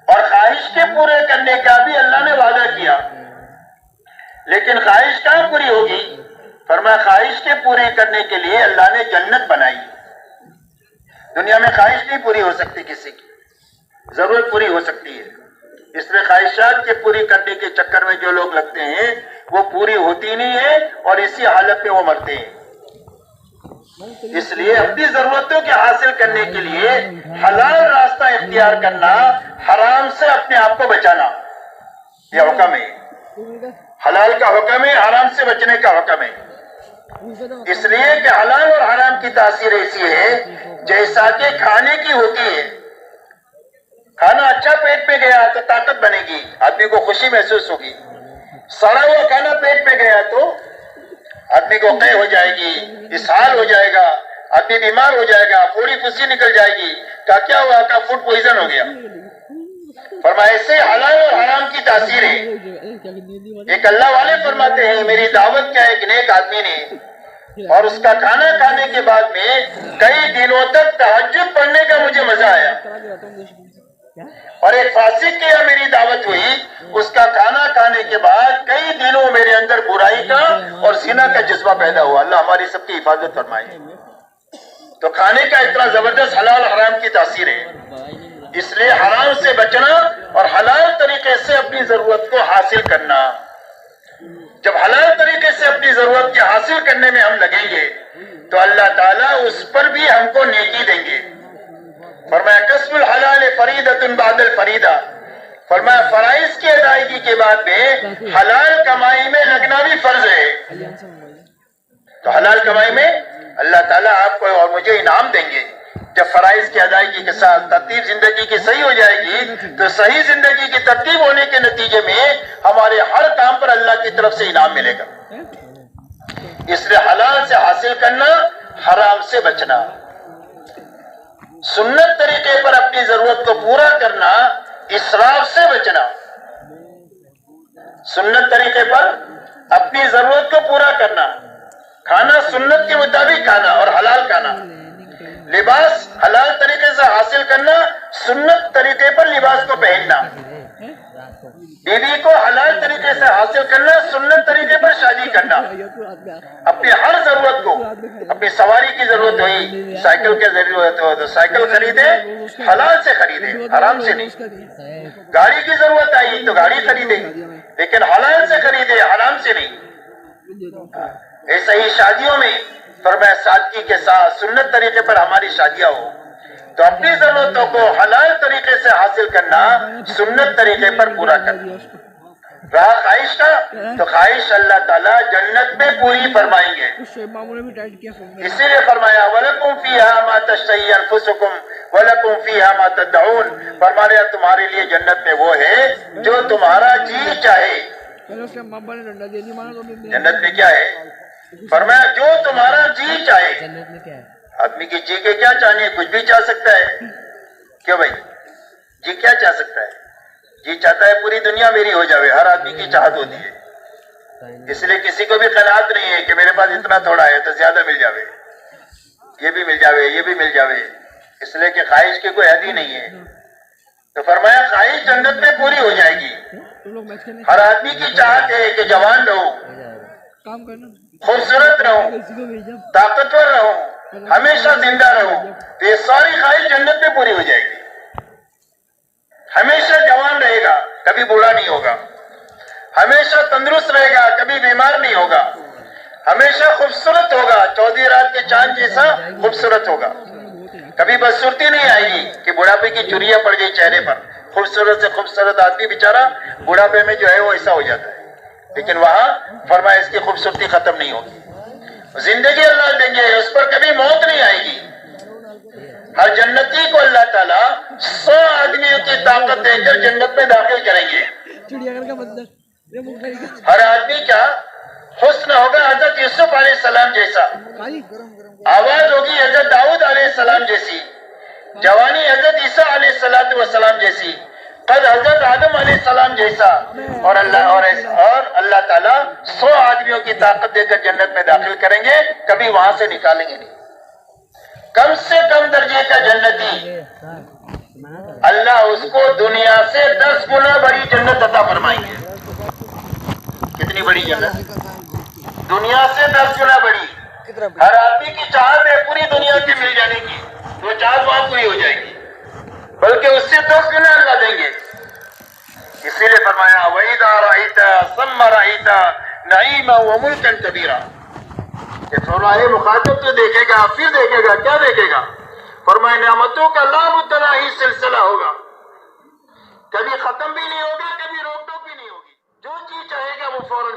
Speaker 1: اور خواہش کے پورے کرنے کا بھی اللہ نے وعدہ کیا. لیکن خواہش کہاں پوری ہوگی؟ فرمایا خواہش کے پورے کرنے کے لیے اللہ نے جنت بنائی. دنیا میں خواہش نہیں پوری ہو سکتی, کسی کی ضرورت پوری ہو سکتی ہے. اس لیے خواہشات کے پوری کرنے کے چکر میں جو لوگ لگتے ہیں وہ پوری ہوتی نہیں ہے اور اسی حالت میں وہ مرتے ہیں. اس لیے اپنی ضرورتوں کے حاصل کرنے کے لیے حلال راستہ اختیار کرنا, حرام سے اپنے آپ کو بچانا, یہ حکم ہے. حلال کا حکم ہے، حرام سے بچنے کا حکم ہے، اس لیے کہ حلال اور حرام کی تاثیر ایسی ہے جیسا کہ کھانے کی ہوتی ہے۔ کھانا اچھا پیٹ میں گیا تو طاقت بنے گی، آدمی کو خوشی محسوس ہوگی۔ سڑا ہوا کھانا پیٹ میں گیا تو آدمی کو قے ہو جائے گی، اسہال ہو جائے گا، آدمی بیمار ہو جائے گا، پوری پھسی نکل جائے گی، کیا ہوا؟ کا فوڈ پوائزن ہو گیا۔ فرمایا ایسے حلال اور حرام کی تاثیر ہے۔ ایک اللہ والے فرماتے ہیں میری دعوت کیا ایک نیک آدمی نے، اور اس کا کھانا کھانے کے بعد میں کئی دنوں تک تہجد پڑھنے کا مجھے مزہ آیا، اور ایک فاسق کی میری دعوت ہوئی، اس کا کھانا کھانے کے بعد کئی دنوں میرے اندر برائی کا اور زنا کا جذبہ پیدا ہوا۔ اللہ ہماری سب کی حفاظت فرمائے۔ تو کھانے کا اتنا زبردست حلال حرام کی تاثیر ہے، اس لیے حرام سے بچنا اور حلال طریقے سے اپنی ضرورت کو حاصل کرنا۔ جب حلال طریقے سے اپنی ضرورت کے حاصل کرنے میں ہم لگیں گے تو اللہ تعالیٰ اس پر بھی ہم کو نیکی دیں گے۔ فرمایا کسب الحلال فریدۃ بعد الفریدہ، فرمایا فرائض کی ادائیگی کے بعد میں حلال کمائی میں لگنا بھی فرض ہے۔ تو حلال کمائی میں اللہ تعالیٰ آپ کو اور مجھے انعام دیں گے۔ جب فرائض کی ادائیگی کے ساتھ ترتیب زندگی کی صحیح ہو جائے گی تو صحیح زندگی کی ترتیب ہونے کے نتیجے میں ہمارے ہر کام پر اللہ کی طرف سے انعام ملے گا۔ اس لیے حلال سے حاصل کرنا، حرام سے بچنا، سنت طریقے پر اپنی ضرورت کو پورا کرنا، اسراف سے بچنا۔ سنت طریقے پر اپنی ضرورت کو پورا کرنا، کھانا سنت کے مطابق کھانا اور حلال کھانا، لباس حلال طریقے سے حاصل کرنا، سنت طریقے پر لباس کو پہننا، بیوی کو حلال طریقے سے حاصل کرنا، سنت طریقے پر شادی کرنا، اپنی ہر ضرورت کو، اپنی سواری کی ضرورت ہوئی، سائیکل کی ضرورت ہو تو سائیکل خریدے، حلال سے خریدے، حرام سے نہیں۔ گاڑی کی ضرورت آئی تو گاڑی خریدے لیکن حلال سے خریدے، حرام سے نہیں۔ ایسے ہی شادیوں میں فرمایا سادگی کے ساتھ سنت طریقے پر ہماری شادیاں ہو تو اپنی ضرورتوں کو حلال طریقے سے حاصل کرنا، سنت طریقے پر پورا کرنا۔ رہا خواہش کا تو خواہش اللہ تعالیٰ جنت میں پوری فرمائیں گے، اسی لیے فرمایا وَلَكُمْ فِيهَا مَا تَشْتَهِي أَنفُسُكُمْ وَلَكُمْ فِيهَا مَا تَدَّعُونَ، فرمایا تمہارے لیے جنت میں وہ ہے جو تمہارا جی چاہے۔ جنت میں کیا ہے؟ فرمایا جو تمہارا جی چاہے۔ آدمی کی جی کے کیا چاہنے، کچھ بھی چاہ سکتا ہے، کیوں بھائی؟ جی کیا چاہ سکتا ہے؟ جی چاہتا ہے پوری دنیا میری ہو جاوے، ہر آدمی کی چاہت ہوتی ہے، اس لیے کسی کو بھی قناعت نہیں ہے کہ میرے پاس اتنا تھوڑا ہے تو زیادہ مل جاوے، یہ بھی مل جاوے، یہ بھی مل جاوے، اس لیے کہ خواہش کی کوئی حد ہی نہیں ہے۔ تو فرمایا خواہش جنت میں پوری ہو جائے گی۔ ہر آدمی کی چاہت ہے کہ جوان رہو، خوبصورت رہو، طاقتور رہو، ہمیشہ زندہ رہو، تو یہ ساری خواہش جنت میں پوری ہو جائے گی۔ ہمیشہ جوان رہے گا، کبھی بوڑھا نہیں ہوگا، ہمیشہ تندرست رہے گا، کبھی بیمار نہیں ہوگا، ہمیشہ خوبصورت ہوگا، چودھری رات کے چاند جیسا خوبصورت ہوگا، کبھی بدصورتی نہیں آئے گی کہ بڑھاپے کی چریاں پڑ گئی چہرے پر۔ خوبصورت سے خوبصورت آدمی بیچارہ بڑھاپے میں جو ہے وہ ایسا ہو جاتا ہے، لیکن وہاں فرمایا اس کی خوبصورتی ختم نہیں ہوگی، زندگی اللہ دیں گے، اس پر کبھی موت نہیں آئے گی۔ ہر جنتی کو اللہ تعالیٰ 100 آدمیوں کی طاقت دے کر جنت میں داخل کریں گے۔ ہر آدمی کا حسن ہوگا حضرت یوسف علیہ السلام جیسا، آواز ہوگی حضرت داؤد علیہ السلام جیسی، جوانی حضرت عیسیٰ علیہ السلام جیسی، قد حضرت آدم علیہ السلام جیسا، اور اللہ تعالیٰ 100 آدمیوں کی طاقت دے کر جنت میں داخل کریں گے، کبھی وہاں سے نکالیں گے نہیں۔ کم سے کم درجے کا جنتی اللہ اس کو دنیا سے 10 گنا بڑی جنت عطا فرمائیں گے۔ کتنی بڑی جنت؟ دنیا سے 10 گنا بڑی۔ ہر آدمی کی چاہت ہے پوری دنیا کی مل جانے کی، وہ چاہت وہاں پوری ہو جائے گی، بلکہ اس سے 10 گنا اللہ دیں گے۔ اسی لیے فرمایا وَإِذَا رَأَيْتَ ثَمَّ رَأَيْتَ نَعِيمًا وَمُلْكًا كَبِيرًا، کہ فرمائے مخاطب تو دیکھے گا، پھر دیکھے گا، کیا دیکھے گا؟ فرمائے نعمتوں کا لا متناہی سلسلہ ہوگا، کبھی ختم بھی نہیں ہوگا، کبھی روک ٹوک بھی نہیں ہوگی، جو چیز چاہے گا وہ فوراً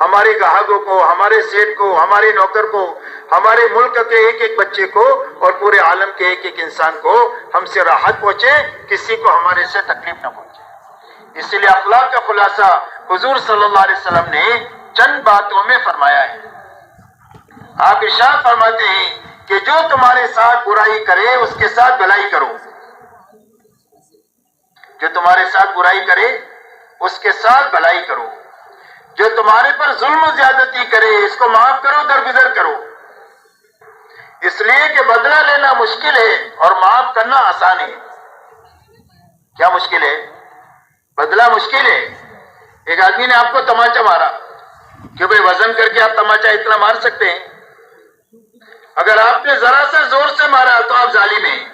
Speaker 1: ہمارے گاہکوں کو، ہمارے سیٹ کو، ہمارے نوکر کو، ہمارے ملک کے ایک ایک بچے کو اور پورے عالم کے ایک ایک انسان کو ہم سے راحت پہنچے، کسی کو ہمارے سے تکلیف نہ پہنچے۔ اسی لیے اخلاق کا خلاصہ حضور صلی اللہ علیہ وسلم نے چند باتوں میں فرمایا ہے۔ آپ ارشاد فرماتے ہیں کہ جو تمہارے ساتھ برائی کرے اس کے ساتھ بھلائی کرو، جو تمہارے ساتھ برائی کرے اس کے ساتھ بھلائی کرو، جو تمہارے پر ظلم و زیادتی کرے اس کو معاف کرو، درگزر کرو۔ اس لیے کہ بدلہ لینا مشکل ہے اور معاف کرنا آسان ہے۔ کیا مشکل ہے؟ بدلہ مشکل ہے۔ ایک آدمی نے آپ کو تماچا مارا کہ بھئی وزن کر کے آپ تماچا اتنا مار سکتے ہیں؟ اگر آپ نے ذرا سا زور سے مارا تو آپ ظالم ہیں۔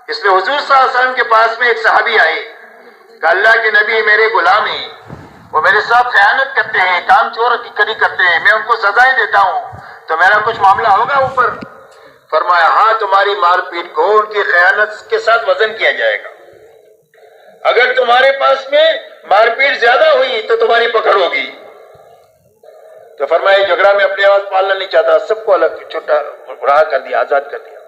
Speaker 1: اس لیے حضور صلی اللہ علیہ وسلم کے پاس میں ایک صحابی آئے کہ اللہ کے نبی میرے غلام ہیں، وہ میرے ساتھ خیانت کرتے ہیں، کام چور کی کرتے ہیں، میں ان کو سزائیں دیتا ہوں، تو میرا کچھ معاملہ ہوگا اوپر؟ فرمایا ہاں، تمہاری مار پیٹ کو ان کی خیانت کے ساتھ وزن کیا جائے گا۔ اگر تمہارے پاس میں مار پیٹ زیادہ ہوئی تو تمہاری پکڑ ہوگی۔ تو فرمایا جھگڑا میں اپنے آواز پالنا نہیں چاہتا، سب کو الگ چھوٹا رہا کر دیا، آزاد کر دیا۔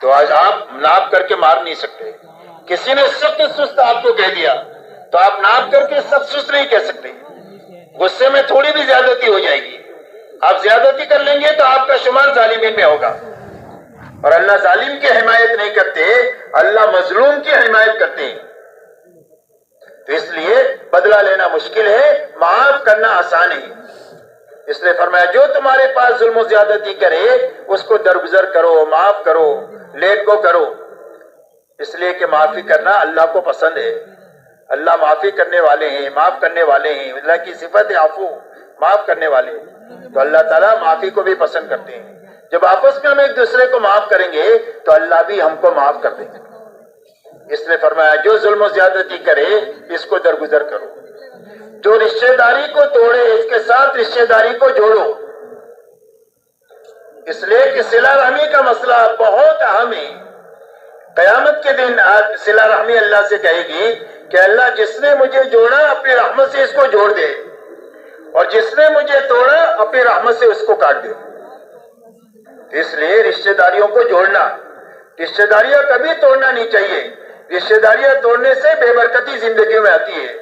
Speaker 1: تو آج آپ ناپ کر کے مار نہیں سکتے۔ کسی نے سخت سست آپ کو کہہ دیا تو آپ ناپ کر کے سخت سست نہیں کہہ سکتے، غصے میں تھوڑی بھی زیادتی ہو جائے گی، آپ زیادتی کر لیں گے تو آپ کا شمار ظالمین میں ہوگا، اور اللہ ظالم کی حمایت نہیں کرتے، اللہ مظلوم کی حمایت کرتے ہیں۔ تو اس لیے بدلہ لینا مشکل ہے، معاف کرنا آسان ہے۔ اس لیے فرمایا جو تمہارے پاس ظلم و زیادتی کرے اس کو درگزر کرو، معاف کرو، لیٹ گو کرو۔ اس لیے کہ معافی کرنا اللہ کو پسند ہے، اللہ معافی کرنے والے ہیں، معاف کرنے والے ہیں، اللہ کی صفت ہے عفو، معاف کرنے والے، تو اللہ تعالیٰ معافی کو بھی پسند کرتے ہیں۔ جب آپس میں ہم ایک دوسرے کو معاف کریں گے تو اللہ بھی ہم کو معاف کر دیں گے۔ اس نے فرمایا جو ظلم و زیادتی کرے اس کو درگزر کرو، جو رشتہ داری کو توڑے اس کے ساتھ رشتہ داری کو جوڑو۔ اس لیے کہ صلہ رحمی کا مسئلہ بہت اہم ہے۔ قیامت کے دن صلہ رحمی اللہ سے کہے گی کہ اللہ جس نے مجھے جوڑا اپنی رحمت سے اس کو جوڑ دے، اور جس نے مجھے توڑا اپنی رحمت سے اس کو کاٹ دے۔ اس لیے رشتہ داریوں کو جوڑنا، رشتہ داریاں کبھی توڑنا نہیں چاہیے۔ رشتہ داریاں توڑنے سے بے برکتی زندگی میں آتی ہے،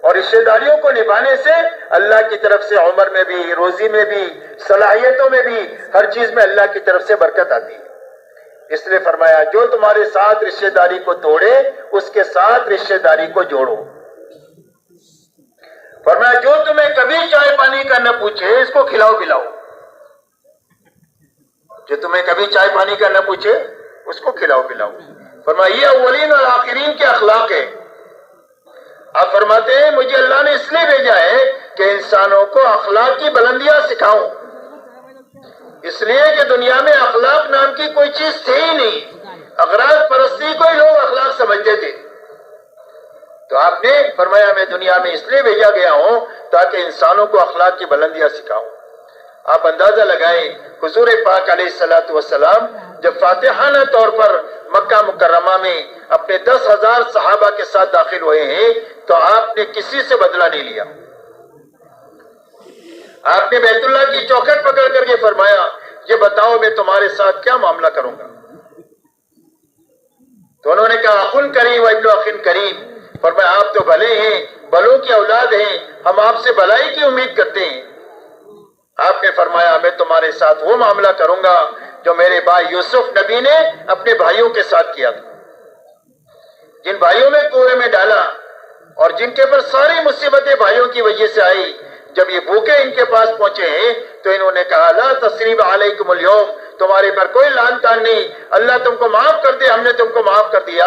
Speaker 1: اور رشتہ داریوں کو نبھانے سے اللہ کی طرف سے عمر میں بھی، روزی میں بھی، صلاحیتوں میں بھی، ہر چیز میں اللہ کی طرف سے برکت آتی ہے۔ اس لیے فرمایا جو تمہارے ساتھ رشتہ داری کو توڑے اس کے ساتھ رشتہ داری کو جوڑو۔ فرمایا جو تمہیں کبھی چائے پانی کا نہ پوچھے اس کو کھلاؤ پلاؤ، جو تمہیں کبھی چائے پانی کا نہ پوچھے اس کو کھلاؤ پلاؤ۔ فرمایا یہ اولین اور آخرین کے اخلاق ہے۔ آپ فرماتے ہیں مجھے اللہ نے اس لیے بھیجا ہے کہ انسانوں کو اخلاق کی بلندیاں سکھاؤں، اس لیے کہ دنیا میں اخلاق نام کی کوئی چیز تھی ہی نہیں، اغراض پرستی کو ہی لوگ اخلاق سمجھتے تھے۔ تو آپ نے فرمایا میں دنیا میں اس لیے بھیجا گیا ہوں تاکہ انسانوں کو اخلاق کی بلندیاں سکھاؤں۔ آپ اندازہ لگائیں حضور پاک علیہ الصلوۃ والسلام جب فاتحانہ طور پر مکہ مکرمہ میں اپنے 10,000 صحابہ کے ساتھ داخل ہوئے ہیں تو آپ نے کسی سے بدلہ نہیں لیا۔ آپ نے بیت اللہ کی چوکھٹ پکڑ کر کے فرمایا یہ بتاؤ میں تمہارے ساتھ کیا معاملہ کروں گا؟ تو انہوں نے کہا اخن کریم و ابن اخن کریم۔ فرمایا آپ تو بھلے ہیں، بلوں کی اولاد ہیں، ہم آپ سے بھلائی کی امید کرتے ہیں۔ آپ نے فرمایا میں تمہارے ساتھ وہ معاملہ کروں گا جو میرے بھائی یوسف نبی نے اپنے بھائیوں کے ساتھ کیا تھا، جن بھائیوں نے کنویں میں ڈالا اور جن کے پر ساری مصیبتیں بھائیوں کی وجہ سے آئی۔ جب یہ بھوکے ان کے پاس پہنچے ہیں تو انہوں نے کہا لا تثریب علیکم اليوم، تمہارے پر کوئی لعن تان نہیں، اللہ تم کو معاف کر دے، ہم نے تم کو معاف کر دیا۔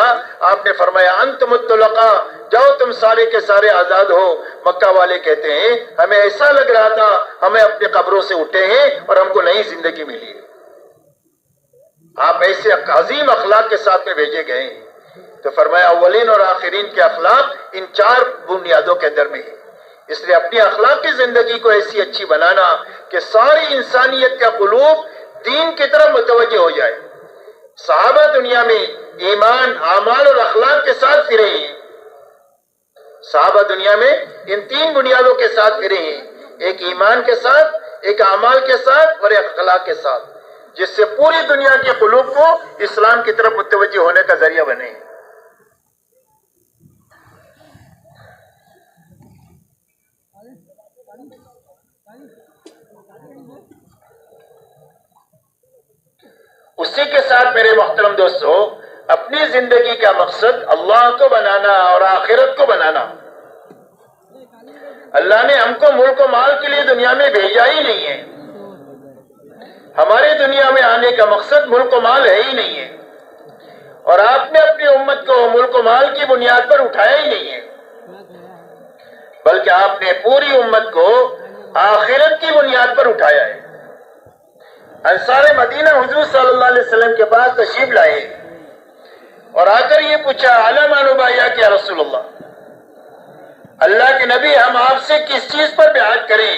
Speaker 1: آپ نے فرمایا انتم الطلقاء، جاؤ تم سارے کے سارے آزاد ہو۔ مکہ والے کہتے ہیں ہمیں ایسا لگ رہا تھا ہمیں اپنے قبروں سے اٹھے ہیں اور ہم کو نئی زندگی ملی ہے۔ آپ ایسے عظیم اخلاق کے ساتھ میں بھیجے گئے ہیں۔ تو فرمایا اولین اور آخرین کے اخلاق ان 4 بنیادوں کے اندر میں ہے۔ اس لیے اپنی اخلاقی زندگی کو ایسی اچھی بنانا کہ ساری انسانیت کا قلوب دین کی طرف متوجہ ہو جائے۔ صحابہ دنیا میں ایمان، اعمال اور اخلاق کے ساتھ پھرے ہیں، صحابہ دنیا میں ان 3 بنیادوں کے ساتھ پھرے ہیں، ایک ایمان کے ساتھ، ایک اعمال کے ساتھ اور ایک اخلاق کے ساتھ، جس سے پوری دنیا کے قلوب کو اسلام کی طرف متوجہ ہونے کا ذریعہ بنے۔ اسی کے ساتھ میرے محترم دوستو، اپنی زندگی کا مقصد اللہ کو بنانا اور آخرت کو بنانا۔ اللہ نے ہم کو ملک و مال کے لیے دنیا میں بھیجا ہی نہیں ہے، ہمارے دنیا میں آنے کا مقصد ملک و مال ہے ہی نہیں ہے، اور آپ نے اپنی امت کو ملک و مال کی بنیاد پر اٹھایا ہی نہیں ہے، بلکہ آپ نے پوری امت کو آخرت کی بنیاد پر اٹھایا ہے۔ انصار مدینہ حضور صلی اللہ علیہ وسلم کے پاس تشریف لائے اور آ کر یہ پوچھا، علی ما نبایعک یا رسول اللہ کے نبی، ہم آپ سے کس چیز پر بیعت کریں؟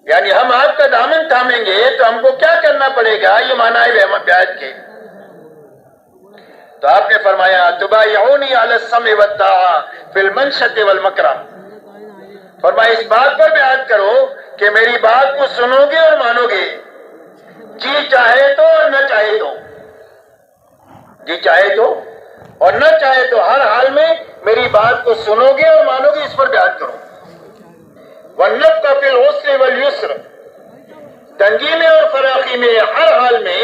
Speaker 1: یعنی ہم آپ کا دامن تھامیں گے تو ہم کو کیا کرنا پڑے گا؟ یہ معنی ہے بیعت کے۔ تو آپ نے فرمایا، تبایعونی علی السمع والطاعہ فی المنشط والمکرہ، فرمایا اس بات پر بیعت کرو کہ میری بات کو سنو گے اور مانو گے، جی چاہے تو اور نہ چاہے تو، جی چاہے تو اور نہ چاہے تو ہر حال میں میری بات کو سنو گے اور مانو گے، اس پر بیعت کرو۔ وَالنَّفْقَ فِي الْعُسْرِ وَالْيُسْرِ، تنگی میں اور فراخی میں ہر حال میں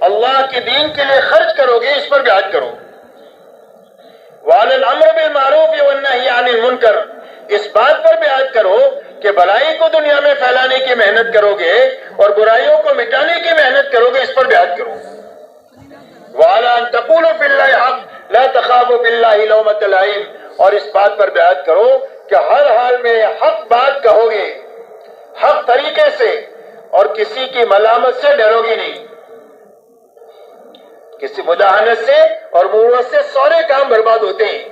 Speaker 1: اللہ کے دین کے لیے خرچ کرو گے، اس پر بیعت کرو۔ وَعَلَى الْأَمْرِ بِالْمَعْرُوفِ وَالنَّهْيِ عَنِ الْمُنْكَرِ، اس بات پر بیعت کرو کہ بھلائی کو دنیا میں پھیلانے کی محنت کرو گے اور برائیوں کو مٹانے کی محنت کرو گے، اس پر بیعت کرو۔ وَعَلَىٰ أَن تَقُولُوا فِي اللَّهِ حَقٌّ لَا تَخَافُوا فِي اللَّهِ لَوْمَةَ لَائِمٍ، اور اس بات پر بیعت کرو کہ ہر حال میں حق بات کہو گے، حق طریقے سے، اور کسی کی ملامت سے ڈرو گی نہیں، کسی مداہنت سے اور مروت سے سارے کام برباد ہوتے ہیں۔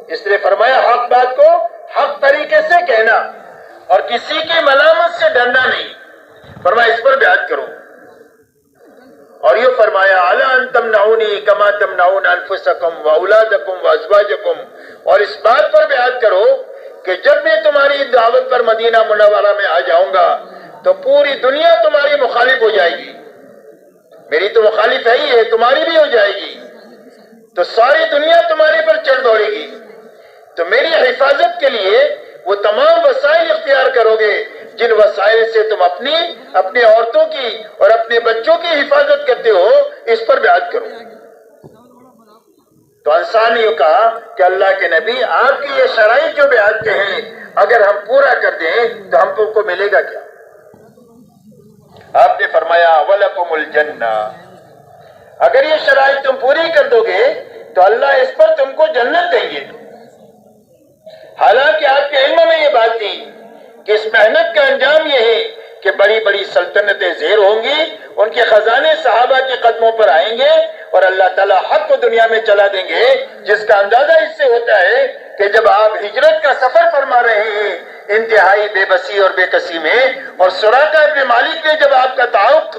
Speaker 1: اس لیے فرمایا حق بات کو حق طریقے سے کہنا اور کسی کی ملامت سے ڈرنا نہیں، فرمایا اس پر بیعت کرو۔ اور یہ فرمایا، الا ان تمنعونی کما تمنعون انفسکم واولادکم وازواجکم، اور اس بات پر بیعت کرو کہ جب میں تمہاری دعوت پر مدینہ منورہ میں آ جاؤں گا تو پوری دنیا تمہاری مخالف ہو جائے گی، میری تو مخالف ہے ہی ہے، تمہاری بھی ہو جائے گی، تو ساری دنیا تمہارے پر چڑھ دوڑے گی، تو میری حفاظت کے لیے وہ تمام وسائل اختیار کرو گے جن وسائل سے تم اپنی عورتوں کی اور اپنے بچوں کی حفاظت کرتے ہو، اس پر بیعت کرو۔ تو انصار نے یہ کہا کہ اللہ کے نبی، آپ کی یہ شرائط جو بیعت کے ہیں اگر ہم پورا کر دیں تو ہم کو ملے گا کیا؟ آپ نے فرمایا، وَلَكُمُ الْجَنَّةُ، اگر یہ شرائط تم پوری کر دو گے تو اللہ اس پر تم کو جنت دیں گے۔ حالانکہ آپ کے علم میں یہ بات تھی کہ اس محنت کا انجام یہ ہے کہ بڑی بڑی سلطنتیں زیر ہوں گی، ان کے خزانے صحابہ کے قدموں پر آئیں گے اور اللہ تعالیٰ حق کو دنیا میں چلا دیں گے، جس کا اندازہ اس سے ہوتا ہے کہ جب آپ ہجرت کا سفر فرما رہے ہیں انتہائی بے بسی اور بے کسی میں، اور سراقہ ابن مالک نے جب آپ کا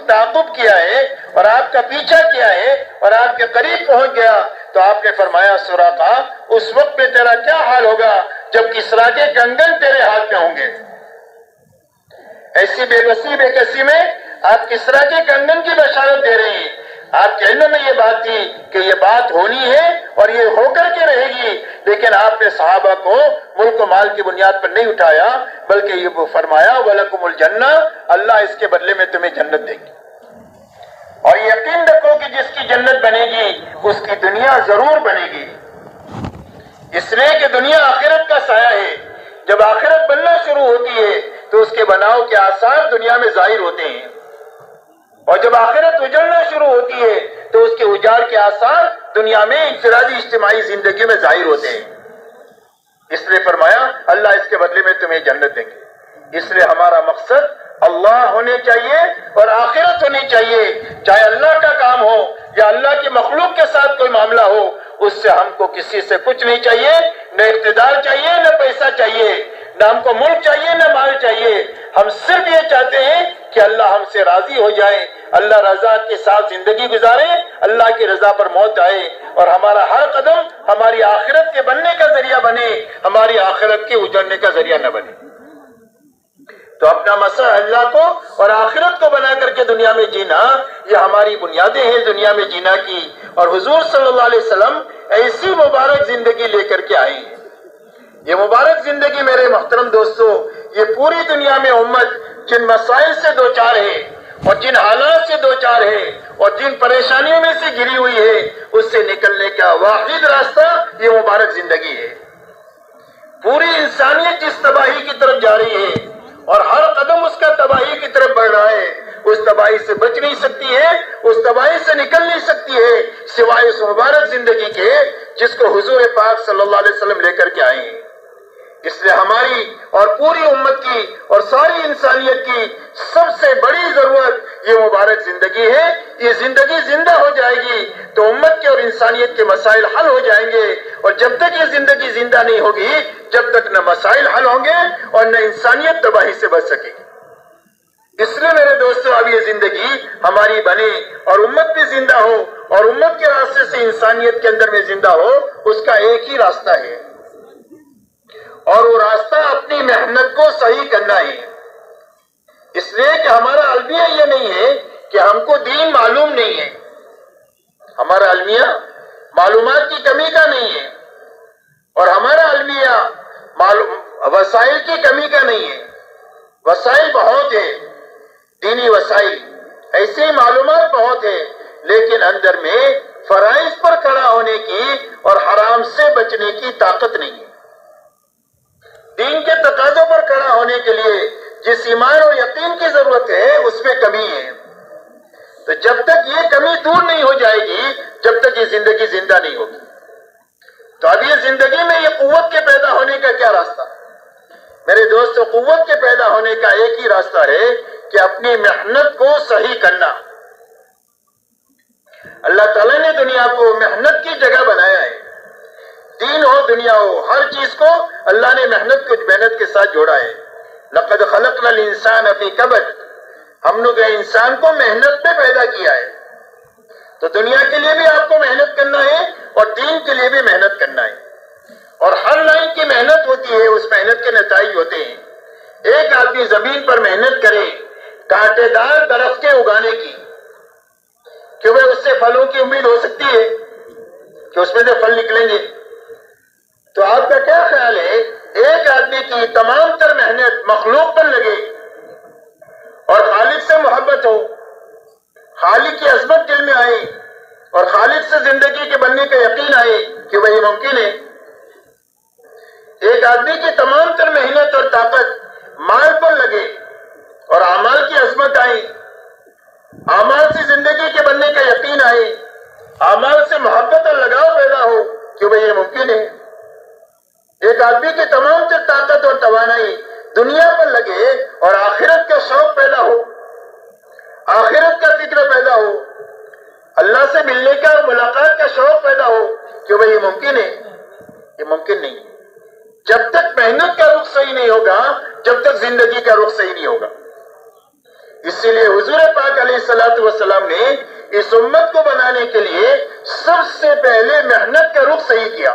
Speaker 1: تعاقب کیا ہے اور آپ کا پیچھا کیا ہے اور آپ کے قریب پہنچ گیا، تو آپ نے فرمایا، سراقہ اس وقت میں تیرا کیا حال ہوگا جب کسریٰ کے کنگن تیرے ہاتھ میں ہوں گے۔ ایسی بے بسی بے کسی میں آپ کسریٰ کے کنگن کی بشارت دے رہے ہیں۔ آپ کے علم میں یہ بات تھی کہ یہ بات ہونی ہے اور یہ ہو کر کے رہے گی، لیکن آپ نے صحابہ کو ملک و مال کی بنیاد پر نہیں اٹھایا، بلکہ یہ فرمایا، وَلَكُمُ الْجَنَّةُ، اللہ اس کے بدلے میں تمہیں جنت دے گی۔ اور یقین رکھو کہ جس کی جنت بنے گی اس کی دنیا ضرور بنے گی، اس لیے کہ دنیا آخرت کا سایہ ہے۔ جب آخرت بننا شروع ہوتی ہے تو اس کے بناؤ کے آثار دنیا میں ظاہر ہوتے ہیں، اور جب آخرت اجڑنا شروع ہوتی ہے تو اس کے اجاڑ کے آثار دنیا میں انفرادی اجتماعی زندگی میں ظاہر ہوتے ہیں۔ اس لیے فرمایا، اللہ اس کے بدلے میں تمہیں جنت دیں گے۔ اس لیے ہمارا مقصد اللہ ہونے چاہیے اور آخرت ہونی چاہیے، چاہے اللہ کا کام ہو یا اللہ کی مخلوق کے ساتھ کوئی معاملہ ہو، اس سے ہم کو کسی سے کچھ نہیں چاہیے، نہ اقتدار چاہیے، نہ پیسہ چاہیے، نہ ہم کو ملک چاہیے، نہ مال چاہیے۔ ہم صرف یہ چاہتے ہیں کہ اللہ ہم سے راضی ہو جائے، اللہ رضا کے ساتھ زندگی گزارے، اللہ کی رضا پر موت آئے، اور ہمارا ہر قدم ہماری آخرت کے بننے کا ذریعہ بنے، ہماری آخرت کے اجڑنے کا ذریعہ نہ بنے۔ تو اپنا مسئلہ اللہ کو اور آخرت کو بنا کر کے دنیا میں جینا، یہ ہماری بنیادیں ہیں دنیا میں جینا کی۔ اور حضور صلی اللہ علیہ وسلم ایسی مبارک زندگی لے کر کے آئی ہیں۔ یہ مبارک زندگی میرے محترم دوستو، یہ پوری دنیا میں امت جن مسائل سے دوچار ہے اور جن حالات سے دوچار ہے اور جن پریشانیوں میں سے گری ہوئی ہے، اس سے نکلنے کا واحد راستہ یہ مبارک زندگی ہے۔ پوری انسانیت جس تباہی کی طرف جا رہی ہے اور ہر قدم اس کا تباہی کی طرف بڑھ رہا ہے، اس تباہی سے بچ نہیں سکتی ہے، اس تباہی سے نکل نہیں سکتی ہے سوائے اس مبارک زندگی کے جس کو حضور پاک صلی اللہ علیہ وسلم لے کر کے آئے ہیں۔ اس لیے ہماری اور پوری امت کی اور ساری انسانیت کی سب سے بڑی ضرورت یہ مبارک زندگی ہے۔ یہ زندگی زندہ ہو جائے گی تو امت کے اور انسانیت کے مسائل حل ہو جائیں گے، اور جب تک یہ زندگی زندہ نہیں ہوگی جب تک نہ مسائل حل ہوں گے اور نہ انسانیت تباہی سے بچ سکے گی۔ اس لیے میرے دوستو اب یہ زندگی ہماری بنے اور امت بھی زندہ ہو اور امت کے راستے سے انسانیت کے اندر میں زندہ ہو، اس کا ایک ہی راستہ ہے، اور وہ راستہ اپنی محنت کو صحیح کرنا ہے۔ اس لیے کہ ہمارا المیہ یہ نہیں ہے کہ ہم کو دین معلوم نہیں ہے، ہمارا المیہ معلومات کی کمی کا نہیں ہے، اور ہمارا المیہ وسائل کی کمی کا نہیں ہے۔ وسائل بہت ہے، دینی وسائل، ایسی معلومات بہت ہے، لیکن اندر میں فرائض پر کھڑا ہونے کی اور حرام سے بچنے کی طاقت نہیں ہے۔ دین کے تقاضوں پر کھڑا ہونے کے لیے جس ایمان اور یقین کی ضرورت ہے اس میں کمی ہے۔ تو جب تک یہ کمی دور نہیں ہو جائے گی جب تک یہ زندگی زندہ نہیں ہوگی۔ تو اب یہ زندگی میں یہ قوت کے پیدا ہونے کا کیا راستہ؟ میرے دوستو، قوت کے پیدا ہونے کا ایک ہی راستہ ہے کہ اپنی محنت کو صحیح کرنا۔ اللہ تعالیٰ نے دنیا کو محنت کی جگہ بنایا ہے، دین ہو دنیا ہو، ہر چیز کو اللہ نے محنت کے ساتھ جوڑا ہے۔ لقد خلقنا الانسان فی کبد، ہم نے انسان کو محنت پہ پیدا کیا ہے۔ تو دنیا کے لیے بھی آپ کو محنت کرنا ہے اور دین کے لیے بھی محنت کرنا ہے، اور ہر لائن کی محنت ہوتی ہے، اس محنت کے نتائج ہوتے ہیں۔ ایک آدمی زمین پر محنت کرے کانٹے دار درخت کے اگانے کی، کہ وہ اس سے پھلوں کی امید ہو سکتی ہے کہ اس میں سے پھل نکلیں گے؟ تو آپ کا کیا خیال ہے ایک آدمی کی تمام تر محنت مخلوق پر لگے اور خالق سے محبت ہو، خالق کی عظمت دل میں آئے اور خالق سے زندگی کے بننے کا یقین آئے کہ وہ یہ ممکن ہے؟ ایک آدمی کی تمام تر محنت اور طاقت مال پر لگے اور اعمال کی عظمت آئے، اعمال سے زندگی کے بننے کا یقین آئے، اعمال سے محبت اور لگاؤ پیدا ہو کہ وہ یہ ممکن ہے؟ ایک آدمی کی تمام تر طاقت اور توانائی دنیا پر لگے اور آخرت کا شوق پیدا ہو، آخرت کا فکر پیدا ہو، اللہ سے ملنے کا اور ملاقات کا شوق پیدا ہو کہ وہ یہ ممکن ہے؟ یہ ممکن نہیں۔ جب تک محنت کا رخ صحیح نہیں ہوگا جب تک زندگی کا رخ صحیح نہیں ہوگا۔ اسی لیے حضور پاک علیہ الصلوۃ والسلام نے اس امت کو بنانے کے لیے سب سے پہلے محنت کا رخ صحیح کیا۔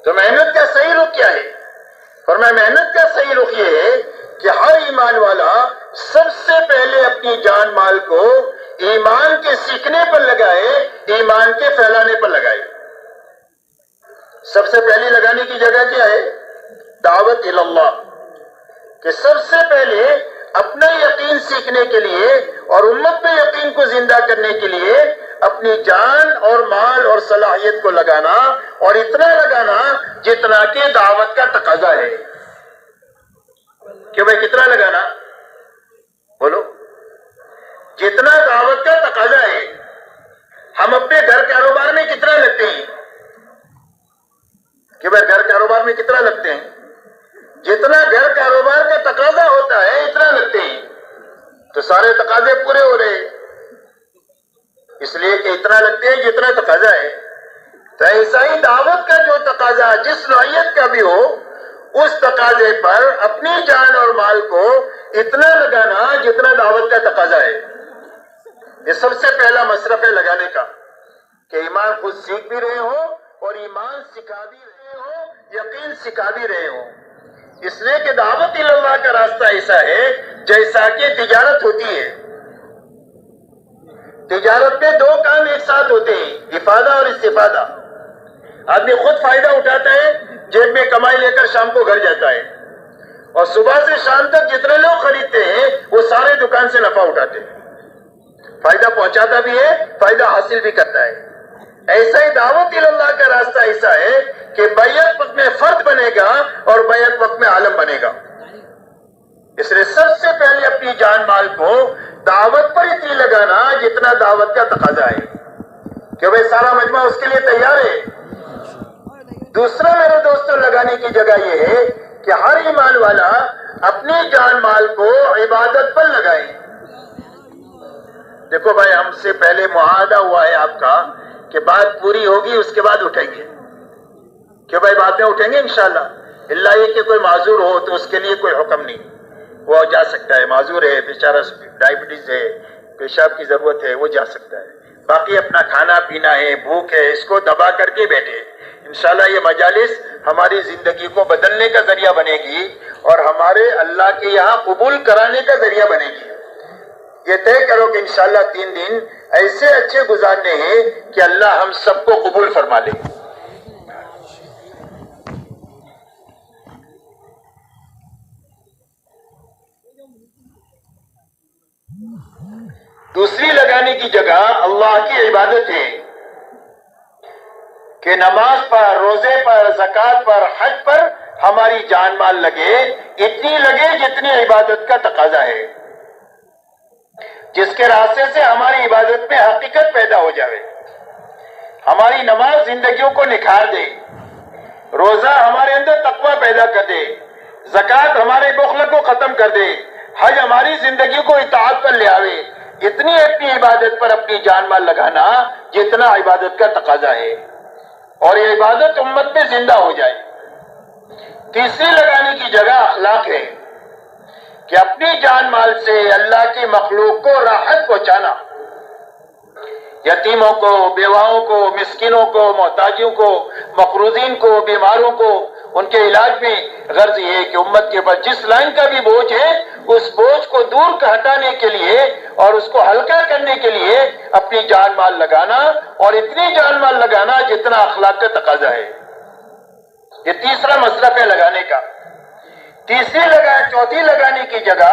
Speaker 1: تو محنت کا صحیح رخ کیا ہے؟ فرمایا محنت کا صحیح رخ یہ ہے کہ ہر ایمان والا سب سے پہلے اپنی جان مال کو ایمان کے سیکھنے پر لگائے، ایمان کے پھیلانے پر لگائے۔ سب سے پہلی لگانے کی جگہ کیا ہے؟ دعوت اللہ، کہ سب سے پہلے اپنا یقین سیکھنے کے لیے اور امت میں یقین کو زندہ کرنے کے لیے اپنی جان اور مال اور صلاحیت کو لگانا، اور اتنا لگانا جتنا کہ دعوت کا تقاضا ہے۔ کہ بھائی کتنا لگانا؟ بولو، جتنا دعوت کا تقاضا ہے۔ ہم اپنے گھر کاروبار میں کتنا لگتے ہیں؟ کہ بھائی گھر کاروبار میں کتنا لگتے ہیں؟ جتنا گھر کاروبار کا تقاضا ہوتا ہے اتنا لگتے ہیں۔ تو سارے تقاضے پورے ہو رہے، اس لیے کہ اتنا لگتے ہیں جتنا تقاضا ہے۔ تو ایسا ہی دعوت کا جو تقاضا جس نوعیت کا بھی ہو، اس تقاضے پر اپنی جان اور مال کو اتنا لگانا جتنا دعوت کا تقاضا ہے۔ یہ سب سے پہلا مصرف ہے لگانے کا۔ کہ ایمان خود سیکھ بھی رہے ہو اور ایمان سکھا بھی رہے ہو, یقین سکھا بھی رہے ہو. اس لیے کہ دعوت اللہ کا راستہ ایسا ہے جیسا کہ تجارت ہوتی ہے. تجارت میں دو کام ایک ساتھ ہوتے ہیں, افادہ اور استفادہ. آدمی خود فائدہ اٹھاتا ہے, جیب میں کمائی لے کر شام کو گھر جاتا ہے, اور صبح سے شام تک جتنے لوگ خریدتے ہیں وہ سارے دکان سے نفع اٹھاتے ہیں, فائدہ پہنچاتا بھی ہے, فائدہ حاصل بھی کرتا ہے. ایسا ہی دعوت اللہ کا راستہ ایسا ہے کہ بیعت وقت میں فرد بنے گا اور بیعت وقت میں عالم بنے گا. اس لیے سب سے پہلے اپنی جان مال کو دعوت پر اتنی لگانا جتنا دعوت کا تقاضا ہے, کہ بھئی سارا مجمع اس کے لیے تیار ہے. دوسرا میرے دوستوں لگانے کی جگہ یہ ہے کہ ہر ایمان والا اپنی جان مال کو عبادت پر لگائے. دیکھو بھائی, ہم سے پہلے معاہدہ ہوا ہے آپ کا کہ بات پوری ہوگی اس کے بعد اٹھیں گے, کہ بھائی بعد میں اٹھیں گے انشاءاللہ. اللہ یہ کہ کوئی معذور ہو تو اس کے لیے کوئی حکم نہیں, وہ جا سکتا ہے. معذور ہے بیچارہ, ڈائبٹیز ہے, پیشاب کی ضرورت ہے, وہ جا سکتا ہے. باقی اپنا کھانا پینا ہے, بھوک ہے, اس کو دبا کر کے بیٹھے. انشاءاللہ یہ مجالس ہماری زندگی کو بدلنے کا ذریعہ بنے گی اور ہمارے اللہ کے یہاں قبول کرانے کا ذریعہ بنے گی. یہ طے کرو کہ انشاءاللہ 3 دن ایسے اچھے گزارنے ہیں کہ اللہ ہم سب کو قبول فرما لے. دوسری لگانے کی جگہ اللہ کی عبادت ہے کہ نماز پر, روزے پر, زکوٰۃ پر, حج پر ہماری جان مال لگے, اتنی لگے جتنی عبادت کا تقاضا ہے, جس کے راستے سے ہماری عبادت میں حقیقت پیدا ہو جائے. ہماری نماز زندگیوں کو نکھار دے, روزہ ہمارے اندر تقویٰ پیدا کر دے, زکوٰۃ ہمارے بخل کو ختم کر دے, حج ہماری زندگی کو اطاعت پر لے آوے. اتنی اپنی عبادت پر اپنی جان مال لگانا جتنا عبادت کا تقاضا ہے, اور یہ عبادت امت میں زندہ ہو جائے. تیسری لگانے کی جگہ اخلاق ہے کہ اپنی جان مال سے اللہ کی مخلوق کو راحت پہنچانا, یتیموں کو, بیواؤں کو, مسکینوں کو, محتاجوں کو, مقروضین کو, بیماروں کو, ان کے علاج میں. غرض یہ ہے کہ امت کے اوپر جس لائن کا بھی بوجھ ہے اس بوجھ کو دور ہٹانے کے لیے اور اس کو ہلکا کرنے کے لیے اپنی جان مال لگانا, اور اتنی جان مال لگانا جتنا اخلاق کا تقاضا ہے. یہ تیسرا مصرف ہے لگانے کا. چوتھی لگانے کی جگہ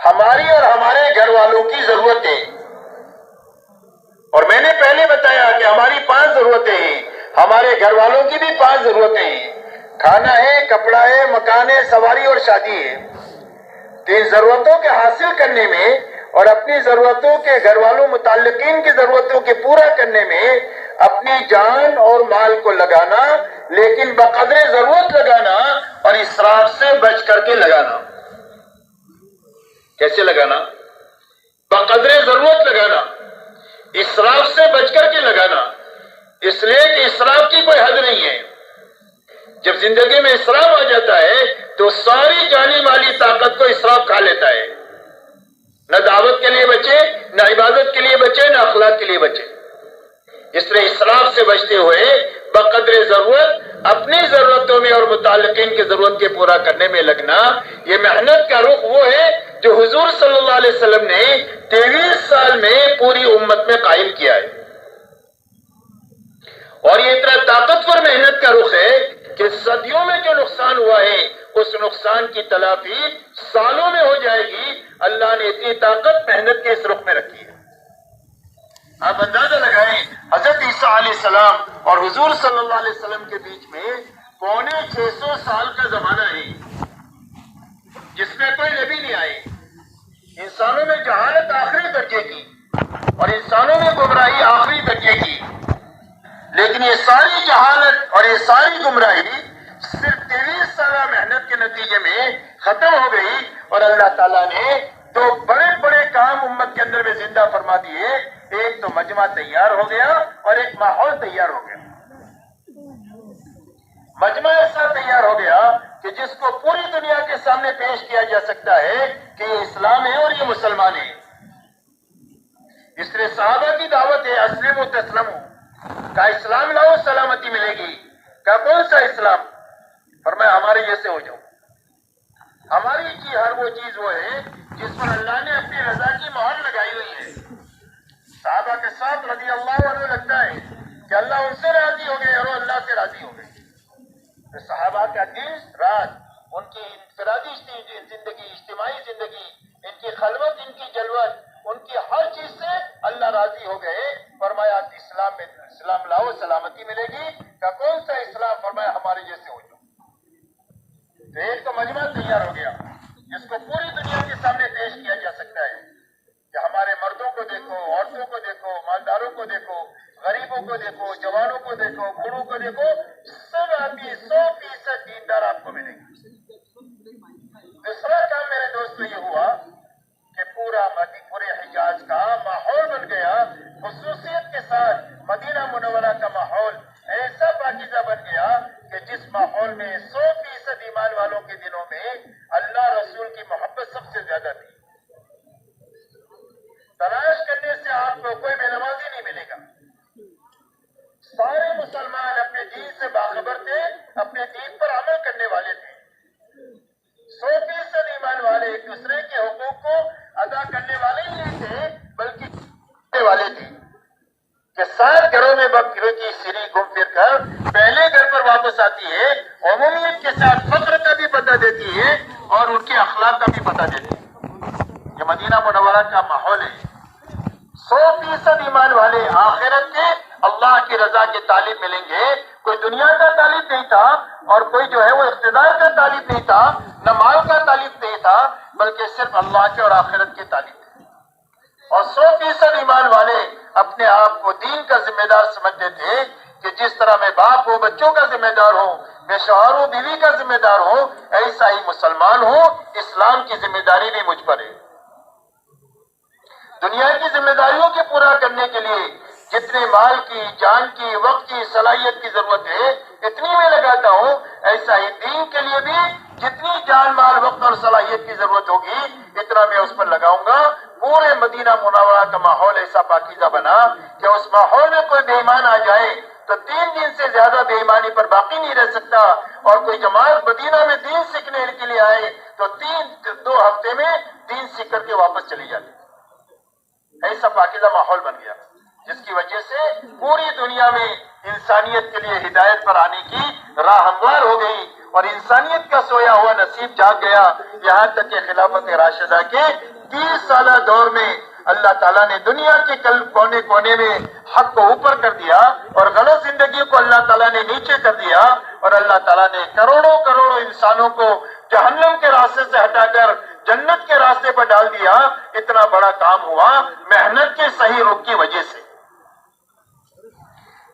Speaker 1: ہماری اور ہمارے گھر والوں کی ضرورت ہے. اور میں نے پہلے بتایا کہ ہماری 5 ضرورتیں ہیں, ہمارے گھر والوں کی بھی 5 ضرورتیں ہیں. کھانا ہے, کپڑا ہے, مکان ہے, سواری اور شادی ہے. 3 ضرورتوں کے حاصل کرنے میں اور اپنی ضرورتوں کے گھر والوں متعلقین کی ضرورتوں کے پورا کرنے میں اپنی جان اور مال کو لگانا, لیکن بقدر ضرورت لگانا اور اسراف سے بچ کر کے لگانا. کیسے لگانا؟ بقدر ضرورت لگانا, اسراف سے بچ کر کے لگانا. اس لیے کہ اسراف کی کوئی حد نہیں ہے. جب زندگی میں اسراف آ جاتا ہے تو ساری جانی مالی طاقت کو اسراف کھا لیتا ہے. نہ دعوت کے لیے بچے, نہ عبادت کے لیے بچے, نہ اخلاق کے لیے بچے. اس لیے اسراف سے بچتے ہوئے بقدر ضرورت اپنی ضرورتوں میں اور متعلقین کی ضرورت کے پورا کرنے میں لگنا, یہ محنت کا رخ وہ ہے جو حضور صلی اللہ علیہ وسلم نے 23 سال میں پوری امت میں قائم کیا ہے. اور یہ اتنا طاقتور محنت کا رخ ہے کہ صدیوں میں جو نقصان ہوا ہے اس نقصان کی تلافی سالوں میں ہو جائے گی. اللہ نے اتنی طاقت محنت کے اس رخ میں رکھی ہے. آپ اندازہ لگائیں, حضرت عیسیٰ علیہ السلام اور حضور صلی اللہ علیہ وسلم کے بیچ میں 650 سال کا زمانہ ہے جس میں کوئی نبی نہیں آئے. انسانوں میں جہالت آخری درجے کی اور انسانوں میں گمراہی آخری درجے کی, لیکن یہ ساری جہالت اور یہ ساری گمراہی صرف 23 سالہ محنت کے نتیجے میں ختم ہو گئی. اور اللہ تعالیٰ نے 2 بڑے بڑے کام امت کے اندر میں زندہ فرما دیے. ایک تو مجمع تیار ہو گیا اور ایک ماحول تیار ہو گیا. مجمع ایسا تیار ہو گیا کہ جس کو پوری دنیا کے سامنے پیش کیا جا سکتا ہے کہ یہ اسلام ہے اور یہ مسلمان ہے. اس لیے صحابہ کی دعوت ہے اسلموا تسلموا, کہا اسلام لاؤ سلامتی ملے گی. کہا کون سا اسلام؟ فرمایا ہمارے جیسے ہو جاؤ. ہماری چیز ہر وہ چیز وہ ہے جس پر اللہ نے اپنی رضا کی مہر لگائی ہوئی ہے. صحابہ کے ساتھ رضی اللہ عنہ لگتا ہے کہ اللہ ان سے راضی ہو گئے اور وہ اللہ سے راضی ہو گئے. تو صحابہ کا دن رات، ان کی انفرادی زندگی، اجتماعی زندگی، ان کی خلوت، ان کی جلوت، ان کی ہر چیز سے اللہ راضی ہو گئے. فرمایا اسلام میں اسلام لاؤ سلامتی ملے گی. کہ کون سا اسلام؟ فرمایا ہمارے جیسے ہو جاؤ. تو ایک تو مجمع تیار ہو گیا جس کو پوری دنیا کے سامنے پیش کیا جا سکتا ہے کہ ہمارے مردوں کو دیکھو، عورتوں کو دیکھو، مالداروں کو دیکھو، غریبوں کو دیکھو، جوانوں کو دیکھو، بوڑھوں کو دیکھو، سب آدمی 100% دیندار آپ کو ملیں گے. دوسرا کام میرے دوستو یہ ہوا کہ پورے حجاز کا ماحول بن گیا، خصوصیت کے ساتھ مدینہ منورہ کا ماحول ایسا پاکیزہ بن گیا کہ جس ماحول میں 100% ایمان والوں کے دنوں میں اللہ رسول کی محبت سب سے زیادہ تھی. تلاش کرنے سے آپ کو کوئی بے نمازی نہیں ملے گا. سارے مسلمان اپنے دین سے باخبر تھے، اپنے دین پر عمل کرنے والے تھے. 100% ایمان والے ایک دوسرے کے حقوق کو ادا کرنے والے ہی نہیں تھے بلکہ کرنے والے تھے کہ 7 گھروں میں بکرے کی سری گھوم پھر کر پہلے گھر پر واپس آتی ہے، عمومیت کے ساتھ فخر کا بھی پتہ دیتی ہے اور ان کے اخلاق کا بھی پتہ دیتی ہے. یہ مدینہ منورہ کا ماحول ہے. 100% ایمان والے آخرت کے اللہ کی رضا کے طالب ملیں گے. کوئی دنیا کا طالب نہیں تھا اور کوئی جو ہے وہ اقتدار کا طالب نہیں تھا، نہ مال کا طالب نہیں تھا، بلکہ صرف اللہ کے اور آخرت کے طالب تھے. اور 100% ایمان والے اپنے آپ کو دین کا ذمہ دار سمجھتے تھے کہ جس طرح میں باپ ہوں، بچوں کا ذمہ دار ہوں، میں شوہر ہوں، بیوی کا ذمہ دار ہوں، ایسا ہی مسلمان ہوں. اسلام کی ذمہ داری بھی مجھ پر ہے. دنیا کی ذمہ داریوں کے پورا کرنے کے لیے جتنے مال کی، جان کی، وقت کی، صلاحیت کی ضرورت ہے اتنی میں لگاتا ہوں. ایسا ہی دین کے لیے بھی جتنی جان، مال، وقت اور صلاحیت کی ضرورت ہوگی اتنا میں اس پر لگاؤں گا. پورے مدینہ منورہ کا ماحول ایسا پاکیزہ بنا کہ اس ماحول میں کوئی بے ایمان آ جائے تو 3 دن سے زیادہ بے ایمانی پر باقی نہیں رہ سکتا. اور کوئی جماعت مدینہ میں دین سیکھنے کے لیے آئے تو 2 ہفتے میں دین سیکھ کر کے واپس چلی جاتی. ایسا پاکیزہ ماحول بن گیا جس کی وجہ سے پوری دنیا میں انسانیت کے لیے ہدایت پر آنے کی راہ ہموار ہو گئی اور انسانیت کا سویا ہوا نصیب جاگ گیا. یہاں تک کہ خلافت راشدہ کے 30 سالہ دور میں اللہ تعالیٰ نے دنیا کے کونے کونے میں حق کو اوپر کر دیا اور غلط زندگی کو اللہ تعالیٰ نے نیچے کر دیا اور اللہ تعالیٰ نے کروڑوں کروڑوں انسانوں کو جہنم کے راستے سے ہٹا کر جنت کے راستے پر ڈال دیا. اتنا بڑا کام ہوا محنت کے صحیح رخ کی وجہ سے.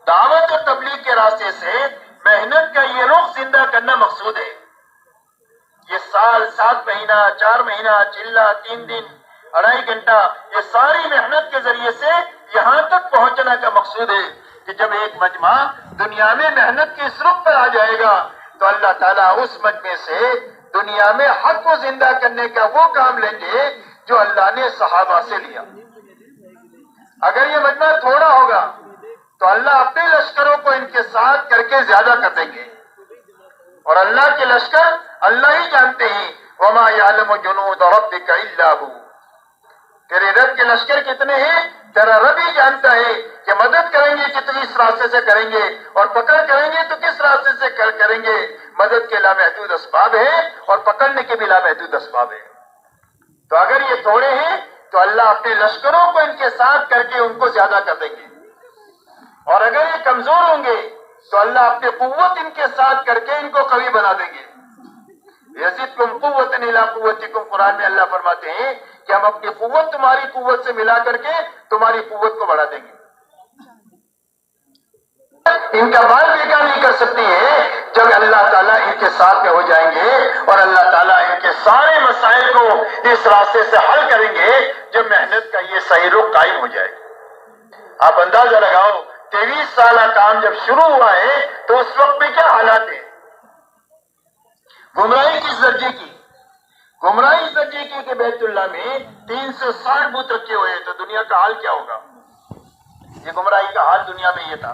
Speaker 1: دعوت اور تبلیغ کے راستے سے محنت کا یہ رخ زندہ کرنا مقصود ہے. یہ سال، 7 مہینہ، 4 مہینہ، چلہ، 3 دن، 2.5 گھنٹہ، یہ ساری محنت کے ذریعے سے یہاں تک پہنچنا کا مقصود ہے کہ جب ایک مجمع دنیا میں محنت کے اس رخ پر آ جائے گا تو اللہ تعالیٰ اس مجمع سے دنیا میں حق کو زندہ کرنے کا وہ کام لیں گے جو اللہ نے صحابہ سے لیا. اگر یہ مجمع تھوڑا ہوگا تو اللہ اپنے لشکروں کو ان کے ساتھ کر کے زیادہ کر دیں گے اور اللہ کے لشکر اللہ ہی جانتے ہیں. وَمَا يَعْلَمُ جُنُودَ رَبِّكَ إِلَّا هُ. تیرے رب کے لشکر کتنے ہیں تیرا رب ہی جانتا ہے کہ مدد کریں گے کہ تو اس راستے سے کریں گے اور پکڑ کریں گے تو کس راستے سے کریں گے. مدد کے لامحدود اسباب ہے اور پکڑنے کے بھی لامحدود اسباب ہے. تو اگر یہ تھوڑے ہیں تو اللہ اپنے لشکروں کو ان کے ساتھ کر کے ان کو زیادہ کر دیں گے اور اگر یہ کمزور ہوں گے تو اللہ اپنے قوت ان کے ساتھ کر کے ان کو قوی بنا دیں گے. یزدکم قوۃ الی قوتکم. قرآن میں اللہ فرماتے ہیں کہ ہم اپنی قوت تمہاری قوت سے ملا کر کے تمہاری قوت کو بڑھا دیں گے. ان کا مال بیکار نہیں کر سکتی ہے جب اللہ تعالیٰ ان کے ساتھ میں ہو جائیں گے اور اللہ تعالیٰ ان کے سارے مسائل کو اس راستے سے حل کریں گے جب محنت کا یہ صحیح رخ قائم ہو جائے. آپ اندازہ لگاؤ 23 سالہ کام جب شروع ہوا ہے تو اس وقت میں کیا حالات ہیں. گمراہی کس درجے کی؟ گمراہی اس درجے کی کہ بیت اللہ میں 360 بت رکھے ہوئے ہیں. تو دنیا کا حال کیا ہوگا؟ یہ گمراہی کا حال دنیا میں یہ تھا.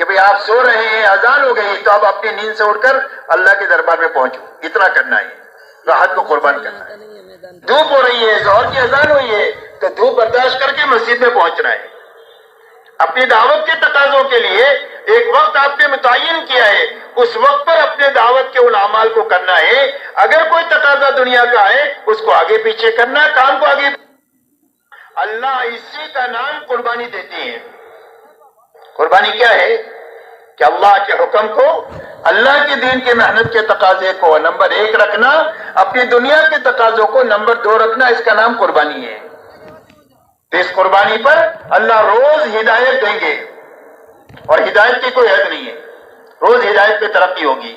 Speaker 1: کہ بھئی آپ سو رہے ہیں، اذان ہو گئی تو آپ اپنی نیند سے اٹھ کر اللہ کے دربار میں پہنچو، اتنا کرنا ہے، راحت کو قربان کرنا ہے۔ دھوپ ہو رہی ہے، ظہر کی اذان ہوئی ہے تو دھوپ برداشت کر کے مسجد میں پہنچنا ہے۔ اپنی دعوت کے تقاضوں کے لیے ایک وقت آپ نے متعین کیا ہے، اس وقت پر اپنے دعوت کے ان اعمال کو کرنا ہے۔ اگر کوئی تقاضا دنیا کا ہے اس کو آگے پیچھے کرنا ہے، کام کو آگے۔ اللہ اسی کا نام قربانی دیتی ہے۔ قربانی کیا ہے کہ اللہ کے حکم کو، اللہ کے دین کی محنت کے تقاضے کو نمبر 1 رکھنا، اپنی دنیا کے تقاضوں کو نمبر 2 رکھنا، اس کا نام قربانی ہے۔ تو اس قربانی پر اللہ روز ہدایت دیں گے، اور ہدایت کی کوئی حد نہیں ہے، روز ہدایت پہ ترقی ہوگی۔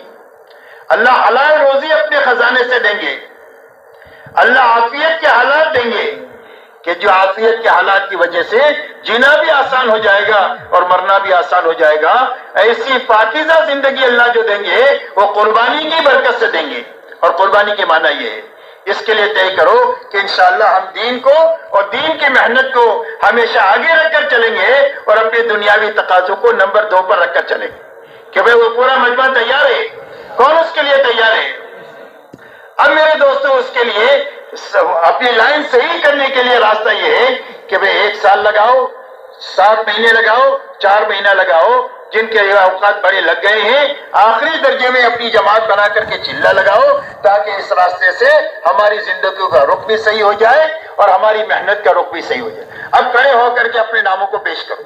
Speaker 1: اللہ حلال روزی اپنے خزانے سے دیں گے، اللہ عافیت کے حالات دیں گے کہ جو عافیت کے حالات کی وجہ سے جینا بھی آسان ہو جائے گا اور مرنا بھی آسان ہو جائے گا۔ ایسی پاکیزہ زندگی اللہ جو دیں گے وہ قربانی کی برکت سے دیں گے، اور قربانی کے معنی یہ ہے۔ اس کے لیے طے کرو کہ انشاءاللہ ہم دین کو اور دین کی محنت کو ہمیشہ آگے رکھ کر چلیں گے، اور اپنے دنیاوی تقاضوں کو نمبر 2 پر رکھ کر چلیں گے کہ بھئی وہ پورا مجمع تیار ہے۔ کون اس کے لیے تیار ہے؟ اب میرے دوستو اس کے لیے اپنی لائن صحیح کرنے کے لیے راستہ یہ ہے کہ بھئی 1 سال لگاؤ، 7 مہینے لگاؤ، 4 مہینہ لگاؤ، جن کے اوقات بڑے لگ گئے ہیں آخری درجے میں اپنی جماعت بنا کر کے چلہ لگاؤ، تاکہ اس راستے سے ہماری زندگیوں کا رخ بھی صحیح ہو جائے اور ہماری محنت کا رخ بھی صحیح ہو جائے۔ اب کھڑے ہو کر کے اپنے ناموں کو پیش کرو۔